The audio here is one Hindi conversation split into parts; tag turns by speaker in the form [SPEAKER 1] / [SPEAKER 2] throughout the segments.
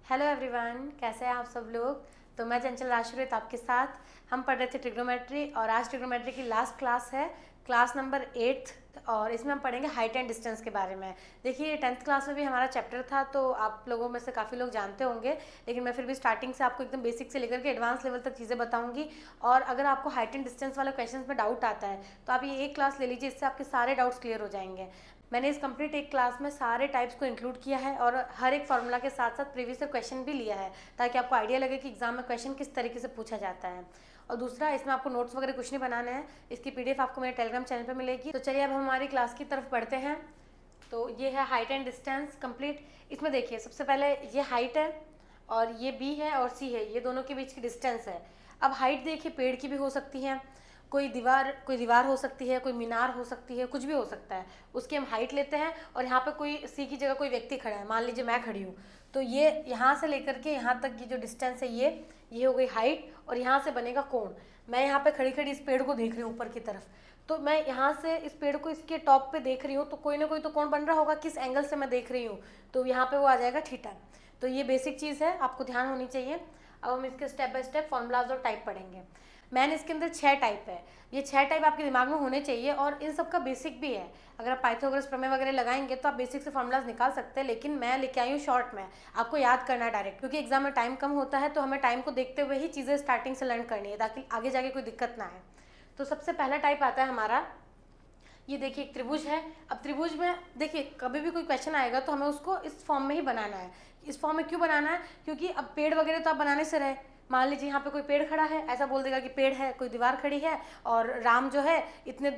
[SPEAKER 1] हेलो एवरीवन, कैसे हैं आप सब लोग। तो मैं चंचल राशुरित आपके साथ हम पढ़ रहे थे ट्रिग्नोमेट्री और आज ट्रिग्नोमेट्री की लास्ट क्लास है, क्लास नंबर 8th। और इसमें हम पढ़ेंगे हाइट एंड डिस्टेंस के बारे में। देखिए 10th क्लास में भी हमारा चैप्टर था तो आप लोगों में से काफ़ी लोग जानते होंगे, लेकिन मैं फिर भी स्टार्टिंग से आपको एकदम बेसिक से लेकर के एडवांस लेवल तक चीज़ें बताऊंगी। और अगर आपको हाइट एंड डिस्टेंस वाले क्वेश्चंस में डाउट आता है तो आप ये एक क्लास ले लीजिए, इससे आपके सारे डाउट्स क्लियर हो जाएंगे। मैंने इस कंप्लीट एक क्लास में सारे टाइप्स को इंक्लूड किया है और हर एक फार्मूला के साथ साथ प्रीवियस ईयर क्वेश्चन भी लिया है, ताकि आपको आइडिया लगे कि एग्जाम में क्वेश्चन किस तरीके से पूछा जाता है। और दूसरा, इसमें आपको नोट्स वगैरह कुछ नहीं बनाने हैं, इसकी पीडीएफ आपको मेरे टेलीग्राम चैनल पर मिलेगी। तो चलिए अब हम हमारी क्लास की तरफ बढ़ते हैं। तो ये है हाइट एंड डिस्टेंस कंप्लीट। इसमें देखिए सबसे पहले ये हाइट है और ये बी है और सी है, ये दोनों के बीच की डिस्टेंस है। अब हाइट देखिए पेड़ की भी हो सकती है, कोई दीवार हो सकती है, कोई मीनार हो सकती है, कुछ भी हो सकता है, उसकी हम हाइट लेते हैं। और यहाँ पे कोई सी की जगह कोई व्यक्ति खड़ा है, मान लीजिए मैं खड़ी हूँ, तो ये यहाँ से लेकर के यहाँ तक की जो डिस्टेंस है ये हो गई हाइट। और यहाँ से बनेगा कोण। मैं यहाँ पे खड़ी खड़ी इस पेड़ को देख रही हूँ ऊपर की तरफ, तो मैं यहाँ से इस पेड़ को इसके टॉप पे देख रही हूँ, तो कोई ना कोई तो कोण बन रहा होगा, किस एंगल से मैं देख रही हूँ, तो यहाँ पे वो आ जाएगा थीटा। तो ये बेसिक चीज़ है, आपको ध्यान होनी चाहिए। अब हम इसके स्टेप बाय स्टेप फॉर्मूलाज और टाइप पढ़ेंगे। मैंने इसके अंदर 6 टाइप है, ये 6 टाइप आपके दिमाग में होने चाहिए और इन सब का बेसिक भी है। अगर आप पाइथागोरस प्रमेय वगैरह लगाएंगे तो आप बेसिक से फॉर्मूलाज निकाल सकते हैं, लेकिन मैं लेके आई हूँ शॉर्ट में, आपको याद करना है डायरेक्ट, क्योंकि एग्जाम में टाइम कम होता है, तो हमें टाइम को देखते हुए ही चीज़ें स्टार्टिंग से लर्न करनी है ताकि आगे जाके कोई दिक्कत ना आए। तो सबसे पहला टाइप आता है हमारा, ये देखिए एक त्रिभुज है। अब त्रिभुज में देखिए कभी भी कोई क्वेश्चन आएगा तो हमें उसको इस फॉर्म में ही बनाना है। इस फॉर्म में क्यों बनाना है, क्योंकि अब पेड़ वगैरह तो आप बनाने से रहे, मान लीजिए यहाँ पे कोई पेड़ खड़ा है, ऐसा बोल देगा कि पेड़ है, कोई दीवार खड़ी है और राम जो है इतने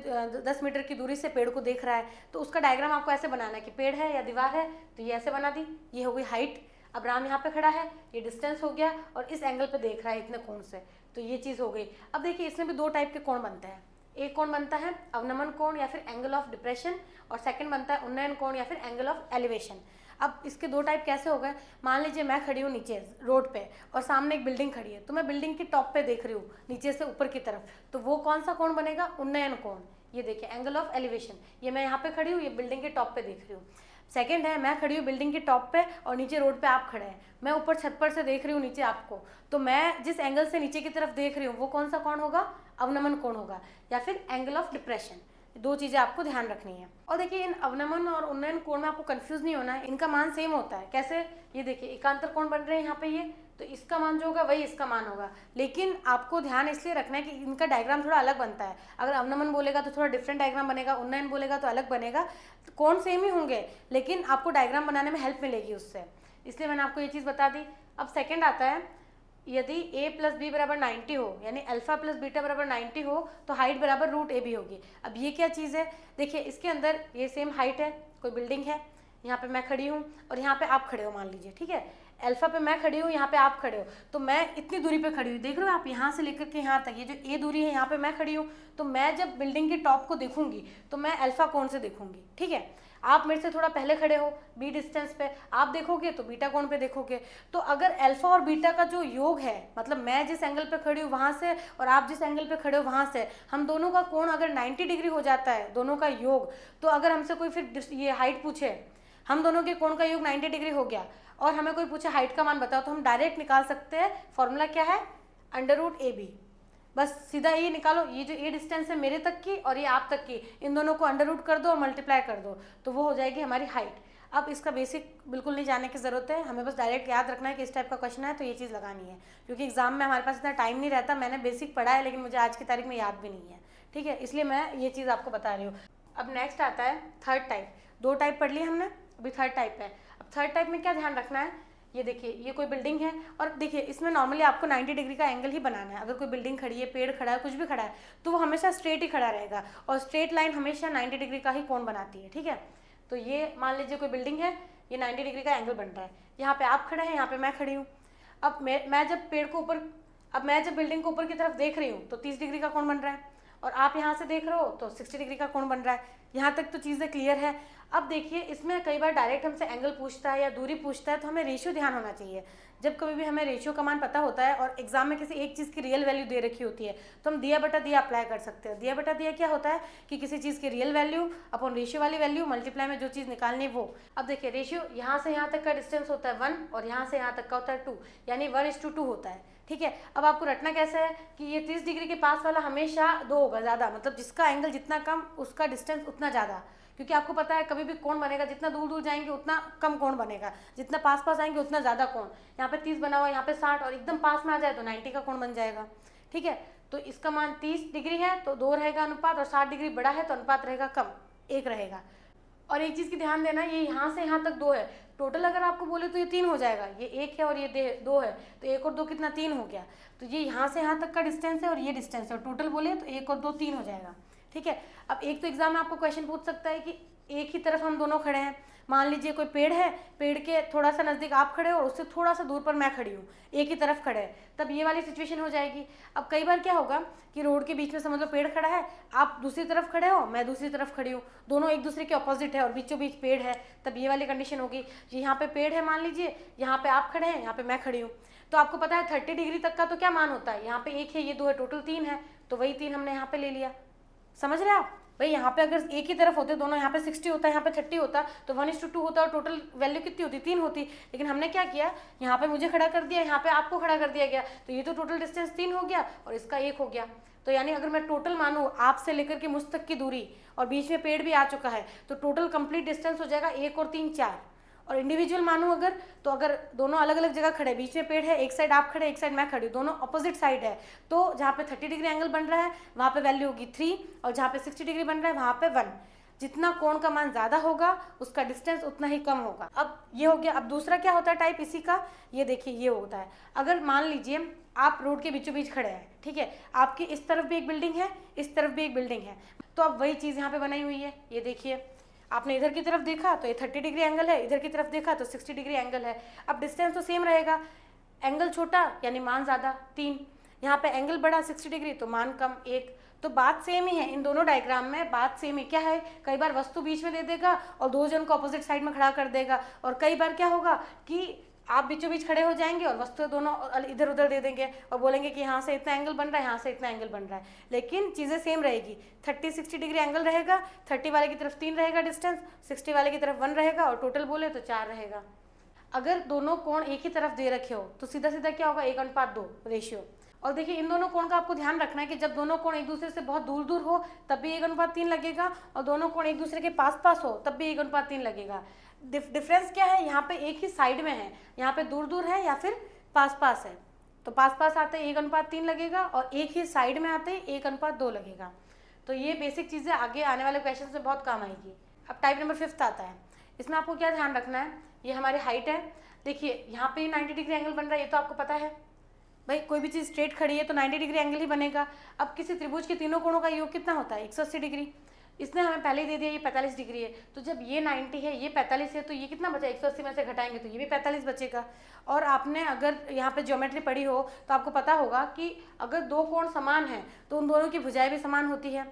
[SPEAKER 1] 10 मीटर की दूरी से पेड़ को देख रहा है, तो उसका डायग्राम आपको ऐसे बनाना है कि पेड़ है या दीवार है, तो ये ऐसे बना दी, ये हो गई हाइट। अब राम यहाँ पे खड़ा है, ये डिस्टेंस हो गया और इस एंगल पे देख रहा है इतने कोण से, तो ये चीज़ हो गई। अब देखिए इसमें भी 2 टाइप के कोण बनते हैं, एक कोण बनता है अवनमन कोण या फिर एंगल ऑफ डिप्रेशन, और सेकंड बनता है उन्नयन कोण या फिर एंगल ऑफ एलिवेशन। अब इसके 2 टाइप कैसे हो गए, मान लीजिए मैं खड़ी हूँ नीचे रोड पे और सामने एक बिल्डिंग खड़ी है, तो मैं बिल्डिंग के टॉप पे देख रही हूँ नीचे से ऊपर की तरफ, तो वो कौन सा कोण बनेगा, उन्नयन कोण। ये देखिए एंगल ऑफ एलिवेशन, ये मैं यहाँ पे खड़ी हूँ, ये बिल्डिंग के टॉप पे देख रही हूँ। सेकंड है मैं खड़ी हूँ बिल्डिंग के टॉप पे और नीचे रोड पे आप खड़े हैं, मैं ऊपर छत पर से देख रही हूँ नीचे आपको, तो मैं जिस एंगल से नीचे की तरफ देख रही हूँ वो कौन सा कोण होगा, अवनमन कोण होगा या फिर एंगल ऑफ डिप्रेशन। 2 चीज़ें आपको ध्यान रखनी है। और देखिए इन अवनमन और उन्नयन कोण में आपको कंफ्यूज नहीं होना है, इनका मान सेम होता है। कैसे, ये देखिए एकांतर कोण बन रहे हैं यहाँ पे, ये तो इसका मान जो होगा वही इसका मान होगा, लेकिन आपको ध्यान इसलिए रखना है कि इनका डायग्राम थोड़ा अलग बनता है। अगर अवनमन बोलेगा तो थोड़ा डिफरेंट डायग्राम बनेगा, उन्नयन बोलेगा तो अलग बनेगा। कोण सेम ही होंगे लेकिन आपको डायग्राम बनाने में हेल्प मिलेगी उससे, इसलिए मैंने आपको ये चीज़ बता दी। अब सेकेंड आता है, यदि a प्लस बी बराबर 90 हो, यानी अल्फा प्लस बीटा बराबर 90 हो, तो हाइट बराबर रूट ए बी होगी। अब ये क्या चीज़ है, देखिए इसके अंदर ये सेम हाइट है, कोई बिल्डिंग है, यहाँ पे मैं खड़ी हूँ और यहाँ पे आप खड़े हो मान लीजिए, ठीक है। अल्फा पे मैं खड़ी हूँ, यहाँ पे आप खड़े हो, तो मैं इतनी दूरी पे खड़ी हूँ, देख रहे हो आप, यहाँ से लेकर के यहाँ तक ये जो ए दूरी है, यहाँ पे मैं खड़ी हूँ, तो मैं जब बिल्डिंग के टॉप को देखूंगी तो मैं अल्फा कोण से देखूंगी, ठीक है। आप मेरे से थोड़ा पहले खड़े हो बी डिस्टेंस पे, आप देखोगे तो बीटा कोण पे देखोगे। तो अगर अल्फा और बीटा का जो योग है, मतलब मैं जिस एंगल पे खड़ी हूँ वहाँ से और आप जिस एंगल पे खड़े हो वहाँ से, हम दोनों का कोण अगर 90 डिग्री हो जाता है, दोनों का योग, तो अगर हमसे कोई फिर ये हाइट पूछे, हम दोनों के कोण का योग 90 डिग्री हो गया और हमें कोई पूछे हाइट का मान बताओ, तो हम डायरेक्ट निकाल सकते हैं, फॉर्मूला क्या है, अंडर रूट ए बी। बस सीधा ये निकालो, ये जो ये डिस्टेंस है मेरे तक की और ये आप तक की, इन दोनों को अंडर रूट कर दो और मल्टीप्लाई कर दो, तो वो हो जाएगी हमारी हाइट। अब इसका बेसिक बिल्कुल नहीं जाने की ज़रूरत है, हमें बस डायरेक्ट याद रखना है कि इस टाइप का क्वेश्चन है तो ये चीज़ लगानी है, क्योंकि एग्जाम में हमारे पास इतना टाइम नहीं रहता। मैंने बेसिक पढ़ा है लेकिन मुझे आज की तारीख में याद भी नहीं है, ठीक है, इसलिए मैं ये चीज़ आपको बता रही हूँ। अब नेक्स्ट आता है थर्ड टाइप। 2 टाइप पढ़ लिए हमने, अभी थर्ड टाइप है। अब थर्ड टाइप में क्या ध्यान रखना है, ये देखिए ये कोई बिल्डिंग है और देखिए इसमें नॉर्मली आपको 90 डिग्री का एंगल ही बनाना है। अगर कोई बिल्डिंग खड़ी है, पेड़ खड़ा है, कुछ भी खड़ा है, तो वो हमेशा स्ट्रेट ही खड़ा रहेगा और स्ट्रेट लाइन हमेशा 90 डिग्री का ही कोण बनाती है, ठीक है। तो ये मान लीजिए कोई बिल्डिंग है, ये 90 डिग्री का एंगल बन रहा है, यहाँ पे आप खड़े हैं, यहाँ पे मैं खड़ी हूँ। अब मैं जब पेड़ को ऊपर, अब मैं जब बिल्डिंग को ऊपर की तरफ देख रही हूँ तो 30 डिग्री का कोण बन रहा है और आप यहाँ से देख रहे हो तो 60 डिग्री का कोण बन रहा है। यहाँ तक तो चीज़ें क्लियर है। अब देखिए इसमें कई बार डायरेक्ट हमसे एंगल पूछता है या दूरी पूछता है, तो हमें रेशियो ध्यान होना चाहिए। जब कभी भी हमें रेशियो का मान पता होता है और एग्जाम में किसी एक चीज़ की रियल वैल्यू दे रखी होती है, तो हम दिया बटा दिया अप्लाई कर सकते हैं। दिया बटा दिया क्या होता है कि किसी चीज़ की रियल वैल्यू अपॉन रेशियो वाली वैल्यू मल्टीप्लाई में जो चीज़ निकालनी है वो। अब देखिए रेशियो यहाँ से यहाँ तक का डिस्टेंस होता है 1 और यहाँ से यहाँ तक का होता है 2, यानी 1:2 होता है। ठीक है, अब आपको रटना कैसे है कि ये 30 डिग्री के पास वाला हमेशा 2 होगा ज़्यादा, मतलब जिसका एंगल जितना कम उसका डिस्टेंस उतना ज़्यादा, क्योंकि आपको पता है कभी भी कोण बनेगा, जितना दूर दूर जाएंगे उतना कम कोण बनेगा, जितना पास पास आएंगे उतना ज़्यादा कोण। यहाँ पे 30 बना हुआ, यहाँ पे 60, और एकदम पास में आ जाए तो 90 का कोण बन जाएगा। ठीक है, तो इसका मान 30 डिग्री है तो 2 रहेगा अनुपात, और 60 डिग्री बड़ा है तो अनुपात रहेगा कम, 1 रहेगा। और एक चीज़ की ध्यान देना, ये यहाँ से यहाँ तक 2 है, टोटल अगर आपको बोले तो ये 3 हो जाएगा। ये 1 है और ये 2 है, तो 1 और 2 कितना 3 हो गया। तो ये यहाँ से यहाँ तक का डिस्टेंस है और ये डिस्टेंस है, और टोटल बोले तो 1 और 2 3 हो जाएगा। ठीक है, अब एक तो एग्जाम में आपको क्वेश्चन पूछ सकता है कि एक ही तरफ हम दोनों खड़े हैं, मान लीजिए कोई पेड़ है, पेड़ के थोड़ा सा नज़दीक आप खड़े हो और उससे थोड़ा सा दूर पर मैं खड़ी हूँ, एक ही तरफ खड़े हैं, तब ये वाली सिचुएशन हो जाएगी। अब कई बार क्या होगा कि रोड के बीच में समझ लो पेड़ खड़ा है, आप दूसरी तरफ खड़े हो, मैं दूसरी तरफ खड़ी हूँ, दोनों एक दूसरे के ऑपोजिट है और बीचों बीच पेड़ है, तब ये वाली कंडीशन होगी। यहाँ पे पेड़ है मान लीजिए, यहाँ पे आप खड़े हैं, यहाँ पे मैं खड़ी हूँ, तो आपको पता है 30 डिग्री तक का तो क्या मान होता है, यहाँ पे 1 है, ये 2 है, टोटल 3 है, तो वही 3 हमने यहाँ पे ले लिया। समझ रहे हैं आप भाई, यहाँ पे अगर एक ही तरफ होते दोनों, यहाँ पे 60 होता है, यहाँ पे 30 होता, तो 1:2 होता और टोटल वैल्यू कितनी होती, 3 होती। लेकिन हमने क्या किया, यहाँ पे मुझे खड़ा कर दिया, यहाँ पे आपको खड़ा कर दिया गया, तो ये तो टोटल डिस्टेंस 3 हो गया और इसका 1 हो गया। तो यानी अगर मैं टोटल मानूँ आपसे लेकर के मुझ तक की दूरी, और बीच में पेड़ भी आ चुका है, तो टोटल कंप्लीट डिस्टेंस हो जाएगा 1 और 3 4। और इंडिविजुअल मानूँ अगर, तो अगर दोनों अलग अलग जगह खड़े, बीच में पेड़ है, एक साइड आप खड़े एक साइड मैं खड़ी, दोनों अपोजिट साइड है, तो जहाँ पे 30 डिग्री एंगल बन रहा है वहाँ पे वैल्यू होगी 3, और जहाँ पे 60 डिग्री बन रहा है वहाँ पे 1। जितना कोण का मान ज़्यादा होगा उसका डिस्टेंस उतना ही कम होगा। अब ये हो गया। अब दूसरा क्या होता है टाइप इसी का, ये देखिए ये होता है, अगर मान लीजिए आप रोड के बीचों बीच खड़े हैं, ठीक है, आपकी इस तरफ भी एक बिल्डिंग है, इस तरफ भी एक बिल्डिंग है, तो अब वही चीज़ यहाँ पे बनाई हुई है। ये देखिए, आपने इधर की तरफ देखा तो ये 30 डिग्री एंगल है, इधर की तरफ देखा तो 60 डिग्री एंगल है। अब डिस्टेंस तो सेम रहेगा, एंगल छोटा यानी मान ज़्यादा 3, यहाँ पे एंगल बड़ा 60 डिग्री तो मान कम 1। तो बात सेम ही है इन दोनों डायग्राम में, बात सेम ही क्या है, कई बार वस्तु बीच में दे देगा और दो जन को अपोजिट साइड में खड़ा कर देगा, और कई बार क्या होगा कि आप बीचों बीच खड़े हो जाएंगे और वस्तु दोनों इधर उधर दे देंगे और बोलेंगे कि यहाँ से इतना एंगल बन रहा है, यहाँ से इतना एंगल बन रहा है, लेकिन चीज़ें सेम रहेगी। 30-60 डिग्री एंगल रहेगा, 30 वाले की तरफ 3 रहेगा डिस्टेंस, 60 वाले की तरफ 1 रहेगा, और टोटल बोले तो 4 रहेगा। अगर दोनों कोण एक ही तरफ दे रखे हो तो सीधा सीधा क्या होगा, 1:2 रेशियो। और देखिए इन दोनों कोण का आपको ध्यान रखना है कि जब दोनों कोण एक दूसरे से बहुत दूर दूर हो तब भी 1:3 लगेगा, और दोनों कोण एक दूसरे के पास पास हो तब भी 1:3 लगेगा। डिफरेंस क्या है, यहाँ पे एक ही साइड में है, यहाँ पे दूर दूर है या फिर पास पास है, तो पास पास आते ही 1:3 लगेगा, और एक ही साइड में आते ही 1:2 लगेगा। तो ये बेसिक चीज़ें आगे आने वाले क्वेश्चन में बहुत काम आएगी। अब टाइप नंबर 5 आता है, इसमें आपको क्या ध्यान रखना है, ये हमारी हाइट है, देखिए यहाँ पे 90 डिग्री एंगल बन रहा है, ये तो आपको पता है भाई, कोई भी चीज़ स्ट्रेट खड़ी है तो 90 डिग्री एंगल ही बनेगा। अब किसी त्रिभुज के तीनों कोणों का योग कितना होता है, 180 डिग्री। इसने हमें पहले ही दे दिया ये 45 डिग्री है, तो जब ये 90 है ये 45 है, तो ये कितना बचा, 180 में से घटाएंगे तो ये भी 45 बचेगा। और आपने अगर यहाँ पे ज्योमेट्री पढ़ी हो तो आपको पता होगा कि अगर दो कोण समान हैं तो उन दोनों की भुजाएं भी समान होती है।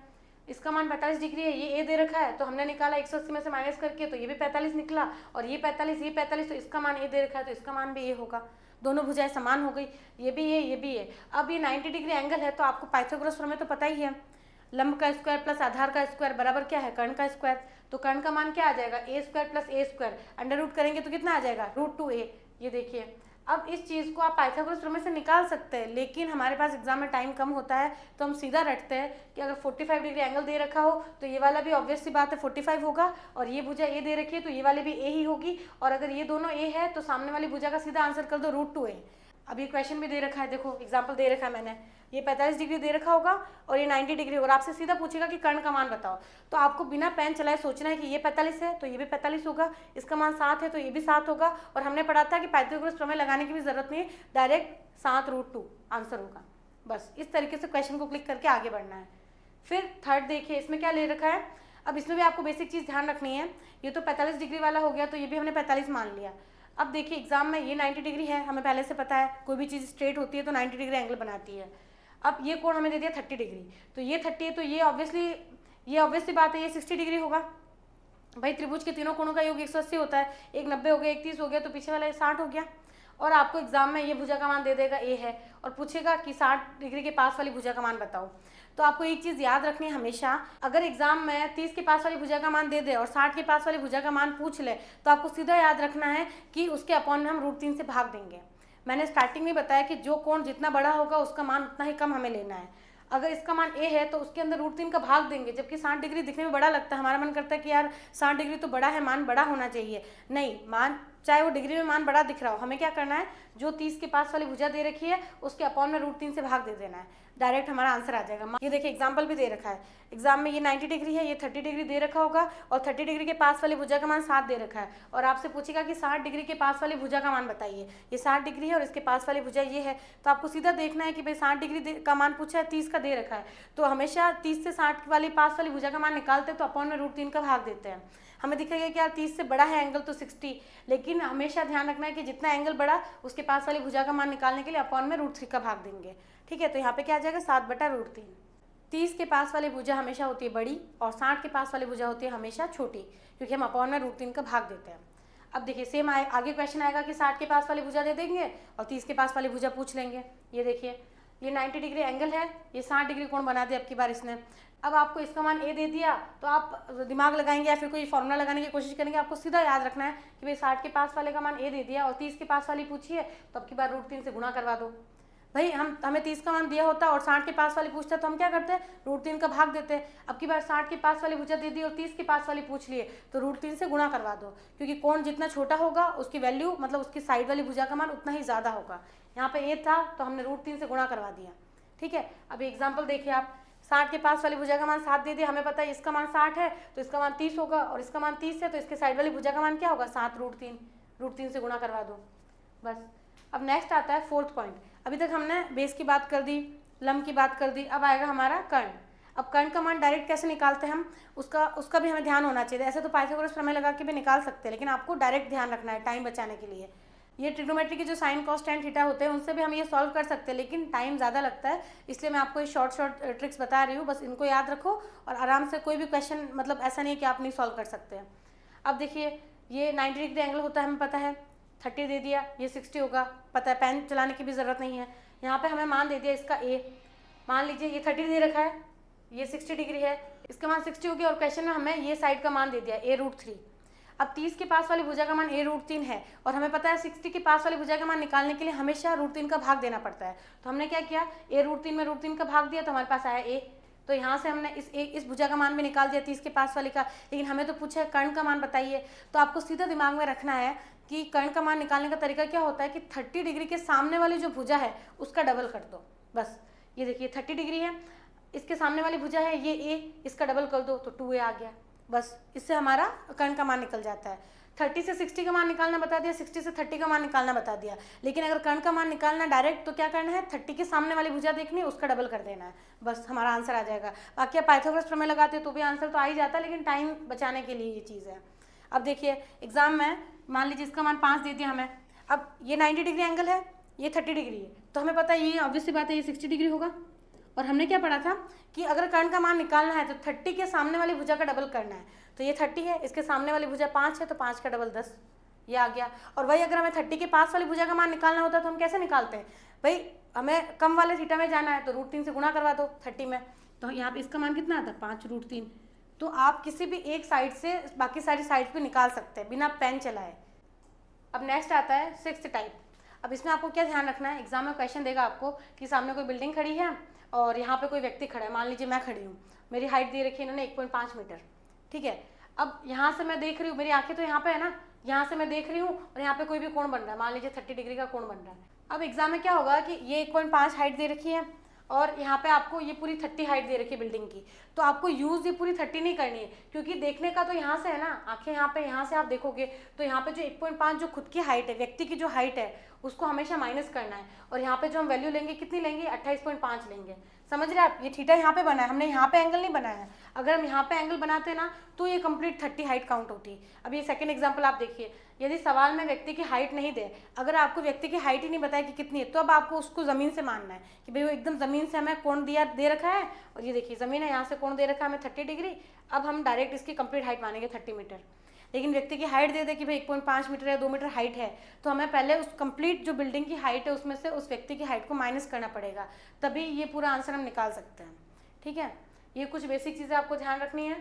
[SPEAKER 1] इसका मान 45 डिग्री है, ये ए दे रखा है, तो हमने निकाला 180 में से माइनस करके, तो ये भी 45 निकला, और ये 45, तो इसका मान ए दे रखा है तो इसका मान भी ए होगा। दोनों भुजाएं समान हो गई, ये भी है ये भी है। अब ये 90 डिग्री एंगल है तो आपको पाइथागोरस प्रमेय तो पता ही है, लंब का स्क्वायर प्लस आधार का स्क्वायर बराबर क्या है, कर्ण का स्क्वायर। तो कर्ण का मान क्या आ जाएगा, ए स्क्वायर प्लस ए स्क्वायर, अंडर रूट करेंगे तो कितना आ जाएगा, √2a। ये देखिए, अब इस चीज़ को आप पाइथागोरस प्रमेय से निकाल सकते हैं, लेकिन हमारे पास एग्जाम में टाइम कम होता है तो हम सीधा रटते हैं कि अगर 45 डिग्री एंगल दे रखा हो तो ये वाला भी ऑब्वियस सी बात है 45 होगा, और ये भुजा ए दे रखी है तो ये वाले भी ए ही होगी, और अगर ये दोनों ए है तो सामने वाली भुजा का सीधा आंसर कर दो √2a। अब ये क्वेश्चन भी दे रखा है, देखो एग्जाम्पल दे रखा है मैंने, ये 45 डिग्री दे रखा होगा और ये 90 डिग्री, और आपसे सीधा पूछेगा कि कर्ण का मान बताओ, तो आपको बिना पेन चलाए सोचना है कि ये 45 है तो ये भी 45 होगा, इसका मान 7 है तो ये भी 7 होगा, और हमने पढ़ा था कि पाइथागोरस प्रमेय लगाने की भी जरूरत नहीं है, डायरेक्ट 7√2 आंसर होगा। बस इस तरीके से क्वेश्चन को क्लिक करके आगे बढ़ना है। फिर थर्ड देखिए, इसमें क्या ले रखा है, अब इसमें भी आपको बेसिक चीज़ ध्यान रखनी है, ये तो 45 डिग्री वाला हो गया तो ये भी हमने 45 मान लिया। अब देखिए एग्जाम में ये 90 डिग्री है, हमें पहले से पता है कोई भी चीज़ स्ट्रेट होती है तो 90 डिग्री एंगल बनाती है। अब ये कोण हमें दे दिया 30 डिग्री, तो ये 30 है तो ये ऑब्वियसली बात है ये 60 डिग्री होगा, भाई त्रिभुज के तीनों कोणों का योग 180 होता है, एक 90 हो गया, एक 30 हो गया, तो पीछे वाला 60 हो गया। और आपको एग्जाम में ये भुजा का मान दे देगा ए है और पूछेगा कि 60 डिग्री के पास वाली भुजा का मान बताओ। तो आपको एक चीज़ याद रखनी है हमेशा, अगर एग्जाम में 30 के पास वाली भुजा का मान दे दे और 60 के पास वाली भुजा का मान पूछ ले, तो आपको सीधा याद रखना है कि उसके अपॉन में हम √3 से भाग देंगे। मैंने स्टार्टिंग में बताया कि जो कोण जितना बड़ा होगा उसका मान उतना ही कम हमें लेना है। अगर इसका मान ए है तो उसके अंदर √3 का भाग देंगे, जबकि 60 डिग्री दिखने में बड़ा लगता है, हमारा मन करता है कि यार 60 डिग्री तो बड़ा है, मान बड़ा होना चाहिए। नहीं, मान चाहे वो डिग्री में मान बड़ा दिख रहा हो, हमें क्या करना है, जो 30 के पास वाली भुजा दे रखी है उसके अपॉन में √3 से भाग दे देना है, डायरेक्ट हमारा आंसर आ जाएगा। ये देखिए एग्जाम्पल भी दे रखा है, एग्जाम में ये 90 डिग्री है, ये 30 डिग्री दे रखा होगा और 30 डिग्री के पास वाली भुजा का मान 7 दे रखा है और आपसे पूछेगा कि 60 डिग्री के पास वाली भुजा का मान बताइए। ये 60 डिग्री है और इसके पास वाली भुजा ये है, तो आपको सीधा देखना है कि भाई 60 डिग्री का मान पूछा है, 30 का दे रखा है, तो हमेशा 30 से 60 वाली पास वाली भुजा का मान निकालते हैं तो अपॉन में √3 का भाग देते हैं। हमें दिखेगा कि यार 30 से बड़ा है एंगल तो 60, लेकिन हमेशा ध्यान रखना है कि जितना एंगल बड़ा उसके पास वाली भुजा का मान निकालने के लिए अपॉन में √3 का भाग देंगे। ठीक है, तो यहाँ पे क्या आ जाएगा 7/√3। 30 के पास वाली भुजा हमेशा होती है बड़ी और 60 के पास वाली भुजा होती है हमेशा छोटी, क्योंकि हम अपॉन में √3 का भाग देते हैं। अब देखिए सेम आगे क्वेश्चन आएगा कि 60 के पास वाली भुजा दे देंगे और 30 के पास वाली भुजा पूछ लेंगे। ये देखिए ये 90 डिग्री एंगल है, ये 60 डिग्री कोण बना दिया अब की बार इसने। अब आपको इसका मान ए दे दिया तो आप दिमाग लगाएंगे या फिर कोई फॉर्मूला लगाने की कोशिश करेंगे। आपको सीधा याद रखना है कि भाई 60 के पास वाले का मान ए दे दिया और 30 के पास वाली पूछी है तो अब की बार √3 से गुणा करवा दो। भाई हमें 30 का मान दिया होता और 60 के पास वाली पूछता तो हम क्या करते हैं, √3 का भाग देते हैं। अब की बार 60 के पास वाली भुजा दे दी और 30 के पास वाली पूछ लिए तो √3 से गुणा करवा दो, क्योंकि कोण जितना छोटा होगा उसकी वैल्यू मतलब उसकी साइड वाली भुजा का मान उतना ही ज़्यादा होगा। यहाँ पे ए था तो हमने √3 से गुणा करवा दिया। ठीक है, अब एग्जाम्पल देखिए आप, 60 के पास वाली भुजा का मान 7 दे दिया, हमें पता है इसका मान 60 है तो इसका मान 30 होगा और इसका मान 30 है तो इसके साइड वाली भुजा का मान क्या होगा 7√3 से गुणा करवा दो बस। अब नेक्स्ट आता है 4th पॉइंट। अभी तक हमने बेस की बात कर दी, लंब की बात कर दी, अब आएगा हमारा कर्ण। अब कर्ण का मान डायरेक्ट कैसे निकालते हैं हम, उसका भी हमें ध्यान होना चाहिए। ऐसे तो पाइथागोरस प्रमेय लगा के भी निकाल सकते हैं, लेकिन आपको डायरेक्ट ध्यान रखना है टाइम बचाने के लिए। ये ट्रिग्नोमेट्री के जो साइन कॉस टेन थीटा होते हैं उनसे भी हम ये सॉल्व कर सकते हैं, लेकिन टाइम ज़्यादा लगता है, इसलिए मैं आपको ये शॉर्ट ट्रिक्स बता रही हूँ। बस इनको याद रखो और आराम से कोई भी क्वेश्चन, मतलब ऐसा नहीं है कि आप नहीं सॉल्व कर सकते हैं। अब देखिए ये 90 डिग्री एंगल होता है, हमें पता है, 30 दे दिया, ये 60 होगा, पता है, पेन चलाने की भी ज़रूरत नहीं है। यहाँ पे हमें मान दे दिया इसका ए, मान लीजिए ये 30 दे रखा है, ये 60 डिग्री है, इसका मान 60 हो गया और क्वेश्चन में हमें ये साइड का मान दे दिया a√3। अब 30 के पास वाली भुजा का मान a√3 है और हमें पता है 60 के पास वाली भुजा का मान निकालने के लिए हमेशा √3 का भाग देना पड़ता है। तो हमने क्या किया, a√3 में √3 का भाग दिया तो हमारे पास आया a। तो यहाँ से हमने इस भुजा का मान भी निकाल दिया 30 के पास वाली का, लेकिन हमें तो पूछा है कर्ण का मान बताइए। तो आपको सीधा दिमाग में रखना है कि कर्ण का मान निकालने का तरीका क्या होता है कि 30 डिग्री के सामने वाली जो भुजा है उसका डबल कर दो बस। ये देखिए 30 डिग्री है, इसके सामने वाली भुजा है ये a, इसका डबल कर दो तो 2a आ गया बस। इससे हमारा कर्ण का मान निकल जाता है। 30 से 60 का मान निकालना बता दिया, 60 से 30 का मान निकालना बता दिया, लेकिन अगर कर्ण का मान निकालना डायरेक्ट तो क्या करना है, 30 के सामने वाली भुजा देखनी है, उसका डबल कर देना है बस, हमारा आंसर आ जाएगा। बाकी आप पाइथागोरस प्रमेय लगाते हो तो भी आंसर तो आ ही जाता है, लेकिन टाइम बचाने के लिए ये चीज़ है। अब देखिए एग्जाम में मान लीजिए इसका मान 5 दे दिया हमें, अब ये 90 डिग्री एंगल है, ये 30 डिग्री है, तो हमें पता है ये ऑब्वियस सी बात है ये 60 डिग्री होगा। और हमने क्या पढ़ा था कि अगर कर्ण का मान निकालना है तो 30 के सामने वाली भुजा का डबल करना है। तो ये 30 है, इसके सामने वाली भुजा 5 है तो 5 का डबल 10, ये आ गया। और वही अगर हमें 30 के पास वाली भुजा का मान निकालना होता है तो हम कैसे निकालते हैं, भाई हमें कम वाले थीटा में जाना है तो √3 से गुणा करवा दो 30 में, तो यहाँ पे इसका मान कितना आता है 5√3। तो आप किसी भी एक साइड से बाकी सारी साइड पे निकाल सकते हैं बिना पेन चलाए। अब नेक्स्ट आता है 6th टाइप। अब इसमें आपको क्या ध्यान रखना है, एग्जाम में क्वेश्चन देगा आपको कि सामने कोई बिल्डिंग खड़ी है और यहाँ पे कोई व्यक्ति खड़ा है, मान लीजिए मैं खड़ी हूँ, मेरी हाइट दे रखी है इन्होंने 1.5 मीटर, ठीक है। अब यहाँ से मैं देख रही हूँ, मेरी आंखें तो यहाँ पे है ना, यहाँ से मैं देख रही हूँ और यहाँ पे कोई भी कोण बन रहा है, मान लीजिए 30 डिग्री का कोण बन रहा है। अब एग्जाम में क्या होगा कि ये 1.5 हाइट दे रखी है और यहाँ पे आपको ये पूरी 30 हाइट दे रखी है बिल्डिंग की, तो आपको यूज़ ये पूरी 30 नहीं करनी है, क्योंकि देखने का तो यहाँ से है ना, आंखें यहाँ पे, यहाँ से आप देखोगे तो यहाँ पे जो 1.5 जो खुद की हाइट है, व्यक्ति की जो हाइट है, उसको हमेशा माइनस करना है। और यहाँ पे जो हम वैल्यू लेंगे कितनी लेंगे, 28.5 लेंगे। समझ रहे हैं आप, ये थीटा यहाँ पे बना है, हमने यहाँ पे एंगल नहीं बनाया है। अगर हम यहाँ पे एंगल बनाते ना तो ये कंप्लीट 30 हाइट काउंट होती। अब ये सेकंड एग्जांपल आप देखिए, यदि सवाल में व्यक्ति की हाइट नहीं दे, अगर आपको व्यक्ति की हाइट ही नहीं बताया कि कितनी है, तो अब आपको उसको ज़मीन से मानना है कि भाई वो एकदम ज़मीन से हमें कोण दिया दे रखा है, और ये देखिए ज़मीन है, यहाँ से कोण दे रखा है हमें 30 डिग्री। अब हम डायरेक्ट इसकी कंप्लीट हाइट मानेंगे 30 मीटर। लेकिन व्यक्ति की हाइट दे दे कि भाई 1.5 मीटर या 2 मीटर हाइट है, तो हमें पहले उस कंप्लीट जो बिल्डिंग की हाइट है उसमें से उस व्यक्ति की हाइट को माइनस करना पड़ेगा, तभी ये पूरा आंसर हम निकाल सकते हैं। ठीक है, ये कुछ बेसिक चीज़ें आपको ध्यान रखनी है।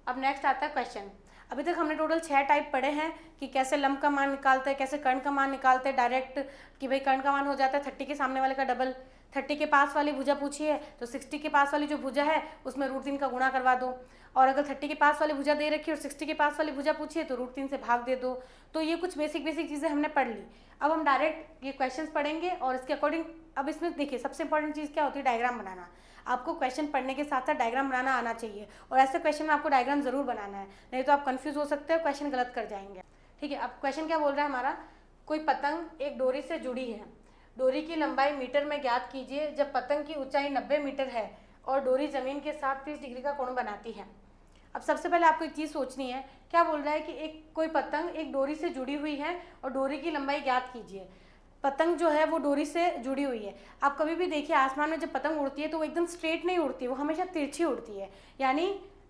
[SPEAKER 1] अब नेक्स्ट आता है क्वेश्चन। अभी तक हमने टोटल 6 टाइप पढ़े हैं कि कैसे लंब का मान निकालते हैं, कैसे कर्ण का मान निकालते हैं डायरेक्ट, कि भाई कर्ण का मान हो जाता है 30 के सामने वाले का डबल। 30 के पास वाली भुजा पूछी है तो 60 के पास वाली जो भुजा है उसमें √3 का गुणा करवा दो, और अगर 30 के पास वाली भुजा दे रखी है और 60 के पास वाली भुजा पूछी है तो √3 से भाग दे दो। तो ये कुछ बेसिक चीज़ें हमने पढ़ ली। अब हम डायरेक्ट ये क्वेश्चंस पढ़ेंगे और इसके अकॉर्डिंग, अब इसमें देखिए सबसे इंपॉर्टेंट चीज़ क्या होती है, डायग्राम बनाना। आपको क्वेश्चन पढ़ने के साथ साथ डायग्राम बनाना आना चाहिए, और ऐसे क्वेश्चन में आपको डायग्राम जरूर बनाना है, नहीं तो आप कंफ्यूज हो सकते हो, क्वेश्चन गलत कर जाएंगे। ठीक है, अब क्वेश्चन क्या बोल रहा है हमारा, कोई पतंग एक डोरी से जुड़ी है, डोरी की लंबाई मीटर में ज्ञात कीजिए जब पतंग की ऊंचाई 90 मीटर है और डोरी जमीन के साथ 30 डिग्री का कोण बनाती है। अब सबसे पहले आपको एक चीज़ सोचनी है, क्या बोल रहा है कि एक कोई पतंग एक डोरी से जुड़ी हुई है और डोरी की लंबाई ज्ञात कीजिए। पतंग जो है वो डोरी से जुड़ी हुई है। आप कभी भी देखिए आसमान में जब पतंग उड़ती है तो वो एकदम स्ट्रेट नहीं उड़ती है, वो हमेशा तिरछी उड़ती है। यानी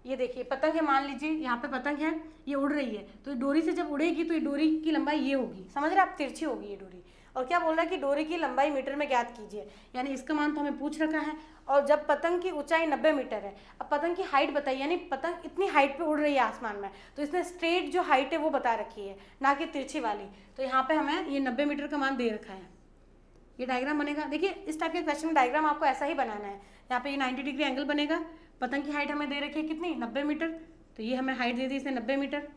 [SPEAKER 1] ये देखिए पतंग है, मान लीजिए यहाँ पे पतंग है, ये उड़ रही है, तो डोरी से जब उड़ेगी तो ये डोरी की लंबाई ये होगी, समझ रहे आप, तिरछी होगी ये डोरी। और क्या बोल रहा है कि डोरी की लंबाई मीटर में ज्ञात कीजिए, यानी इसका मान तो हमें पूछ रखा है। और जब पतंग की ऊंचाई 90 मीटर है, अब पतंग की हाइट बताइए, यानी पतंग इतनी हाइट पे उड़ रही है आसमान में, तो इसने स्ट्रेट जो हाइट है वो बता रखी है, ना कि तिरछी वाली। तो यहाँ पे हमें ये 90 मीटर का मान दे रखा है। ये डायग्राम बनेगा, देखिए इस टाइप के क्वेश्चन में डायग्राम आपको ऐसा ही बनाना है। यहाँ पे ये 90 डिग्री एंगल बनेगा, पतंग की हाइट हमें दे रखी है कितनी, 90 मीटर, तो ये हमें हाइट दे दी इसने 90 मीटर।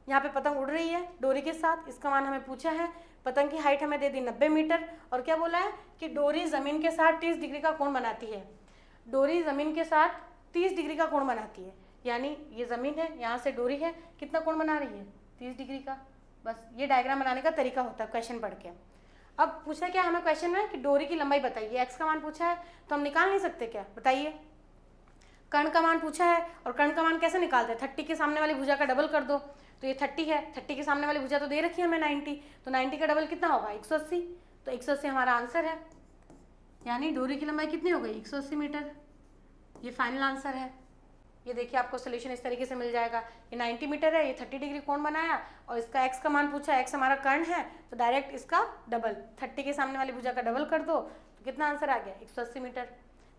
[SPEAKER 1] यहाँ पे पतंग उड़ रही है डोरी के साथ, इसका मान हमें पूछा है, पतंग की हाइट हमें दे दी 90 मीटर, और क्या बोला है कि डोरी ज़मीन के साथ 30 डिग्री का कोण बनाती है। डोरी ज़मीन के साथ 30 डिग्री का कोण बनाती है, यानी ये ज़मीन है, यहाँ से डोरी है, कितना कोण बना रही है, 30 डिग्री का। बस ये डायग्राम बनाने का तरीका होता है क्वेश्चन पढ़ के। अब पूछा क्या हमें क्वेश्चन में कि डोरी की लंबाई बताइए, एक्स का मान पूछा है तो हम निकाल नहीं सकते क्या, बताइए। कर्ण का मान पूछा है, और कर्ण का मान कैसे निकालते हैं, 30 के सामने वाली भुजा का डबल कर दो, तो ये 30 है, 30 के सामने वाली भुजा तो दे रखी है हमें 90, तो 90 का डबल कितना होगा 180, तो 180 हमारा आंसर है। यानी डोरी की लंबाई कितनी हो गई 180 मीटर, ये फाइनल आंसर है। ये देखिए आपको सोल्यूशन इस तरीके से मिल जाएगा, ये 90 मीटर है, ये 30 डिग्री कोण बनाया, और इसका एक्स का मान पूछा, एक्स हमारा कर्ण है, तो डायरेक्ट इसका डबल 30 के सामने वाली भुजा का डबल कर दो, तो कितना आंसर आ गया 180 मीटर।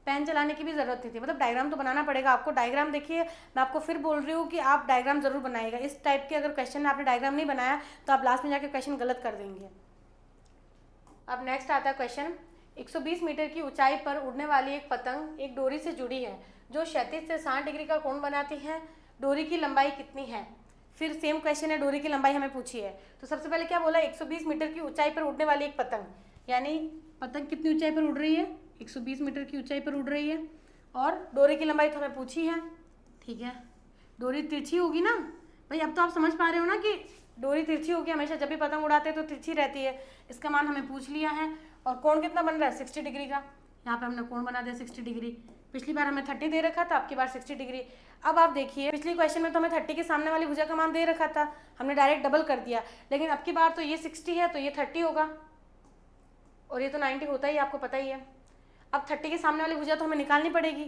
[SPEAKER 1] पेन चलाने की भी ज़रूरत नहीं थी, मतलब डायग्राम तो बनाना पड़ेगा आपको। डायग्राम देखिए, मैं आपको फिर बोल रही हूँ कि आप डायग्राम जरूर बनाइएगा। इस टाइप के अगर क्वेश्चन में आपने डायग्राम नहीं बनाया तो आप लास्ट में जाकर क्वेश्चन गलत कर देंगे। अब नेक्स्ट आता है क्वेश्चन, 120 मीटर की ऊंचाई पर उड़ने वाली एक पतंग एक डोरी से जुड़ी है जो क्षैतिज से 60 डिग्री का कोण बनाती है, डोरी की लंबाई कितनी है। फिर सेम क्वेश्चन है, डोरी की लंबाई हमें पूछी है। तो सबसे पहले क्या बोला, 120 मीटर की ऊंचाई पर उड़ने वाली एक पतंग, यानी पतंग कितनी ऊंचाई पर उड़ रही है, 120 मीटर की ऊंचाई पर उड़ रही है, और डोरी की लंबाई तो हमें पूछी है। ठीक है, डोरी तिरछी होगी ना भाई, अब तो आप समझ पा रहे हो ना कि डोरी तिरछी होगी, हमेशा जब भी पतंग उड़ाते हैं तो तिरछी रहती है। इसका मान हमें पूछ लिया है, और कोण कितना बन रहा है 60 डिग्री का, यहाँ पे हमने कोण बना दिया 60 डिग्री। पिछली बार हमें 30 दे रखा था, आपकी बार 60 डिग्री। अब आप देखिए पिछली क्वेश्चन में तो हमें 30 के सामने वाली भुजा का मान दे रखा था, हमने डायरेक्ट डबल कर दिया, लेकिन अब की बार तो ये 60 है तो ये 30 होगा, और ये तो 90 होता ही आपको पता ही है। अब 30 के सामने वाली भुजा तो हमें निकालनी पड़ेगी,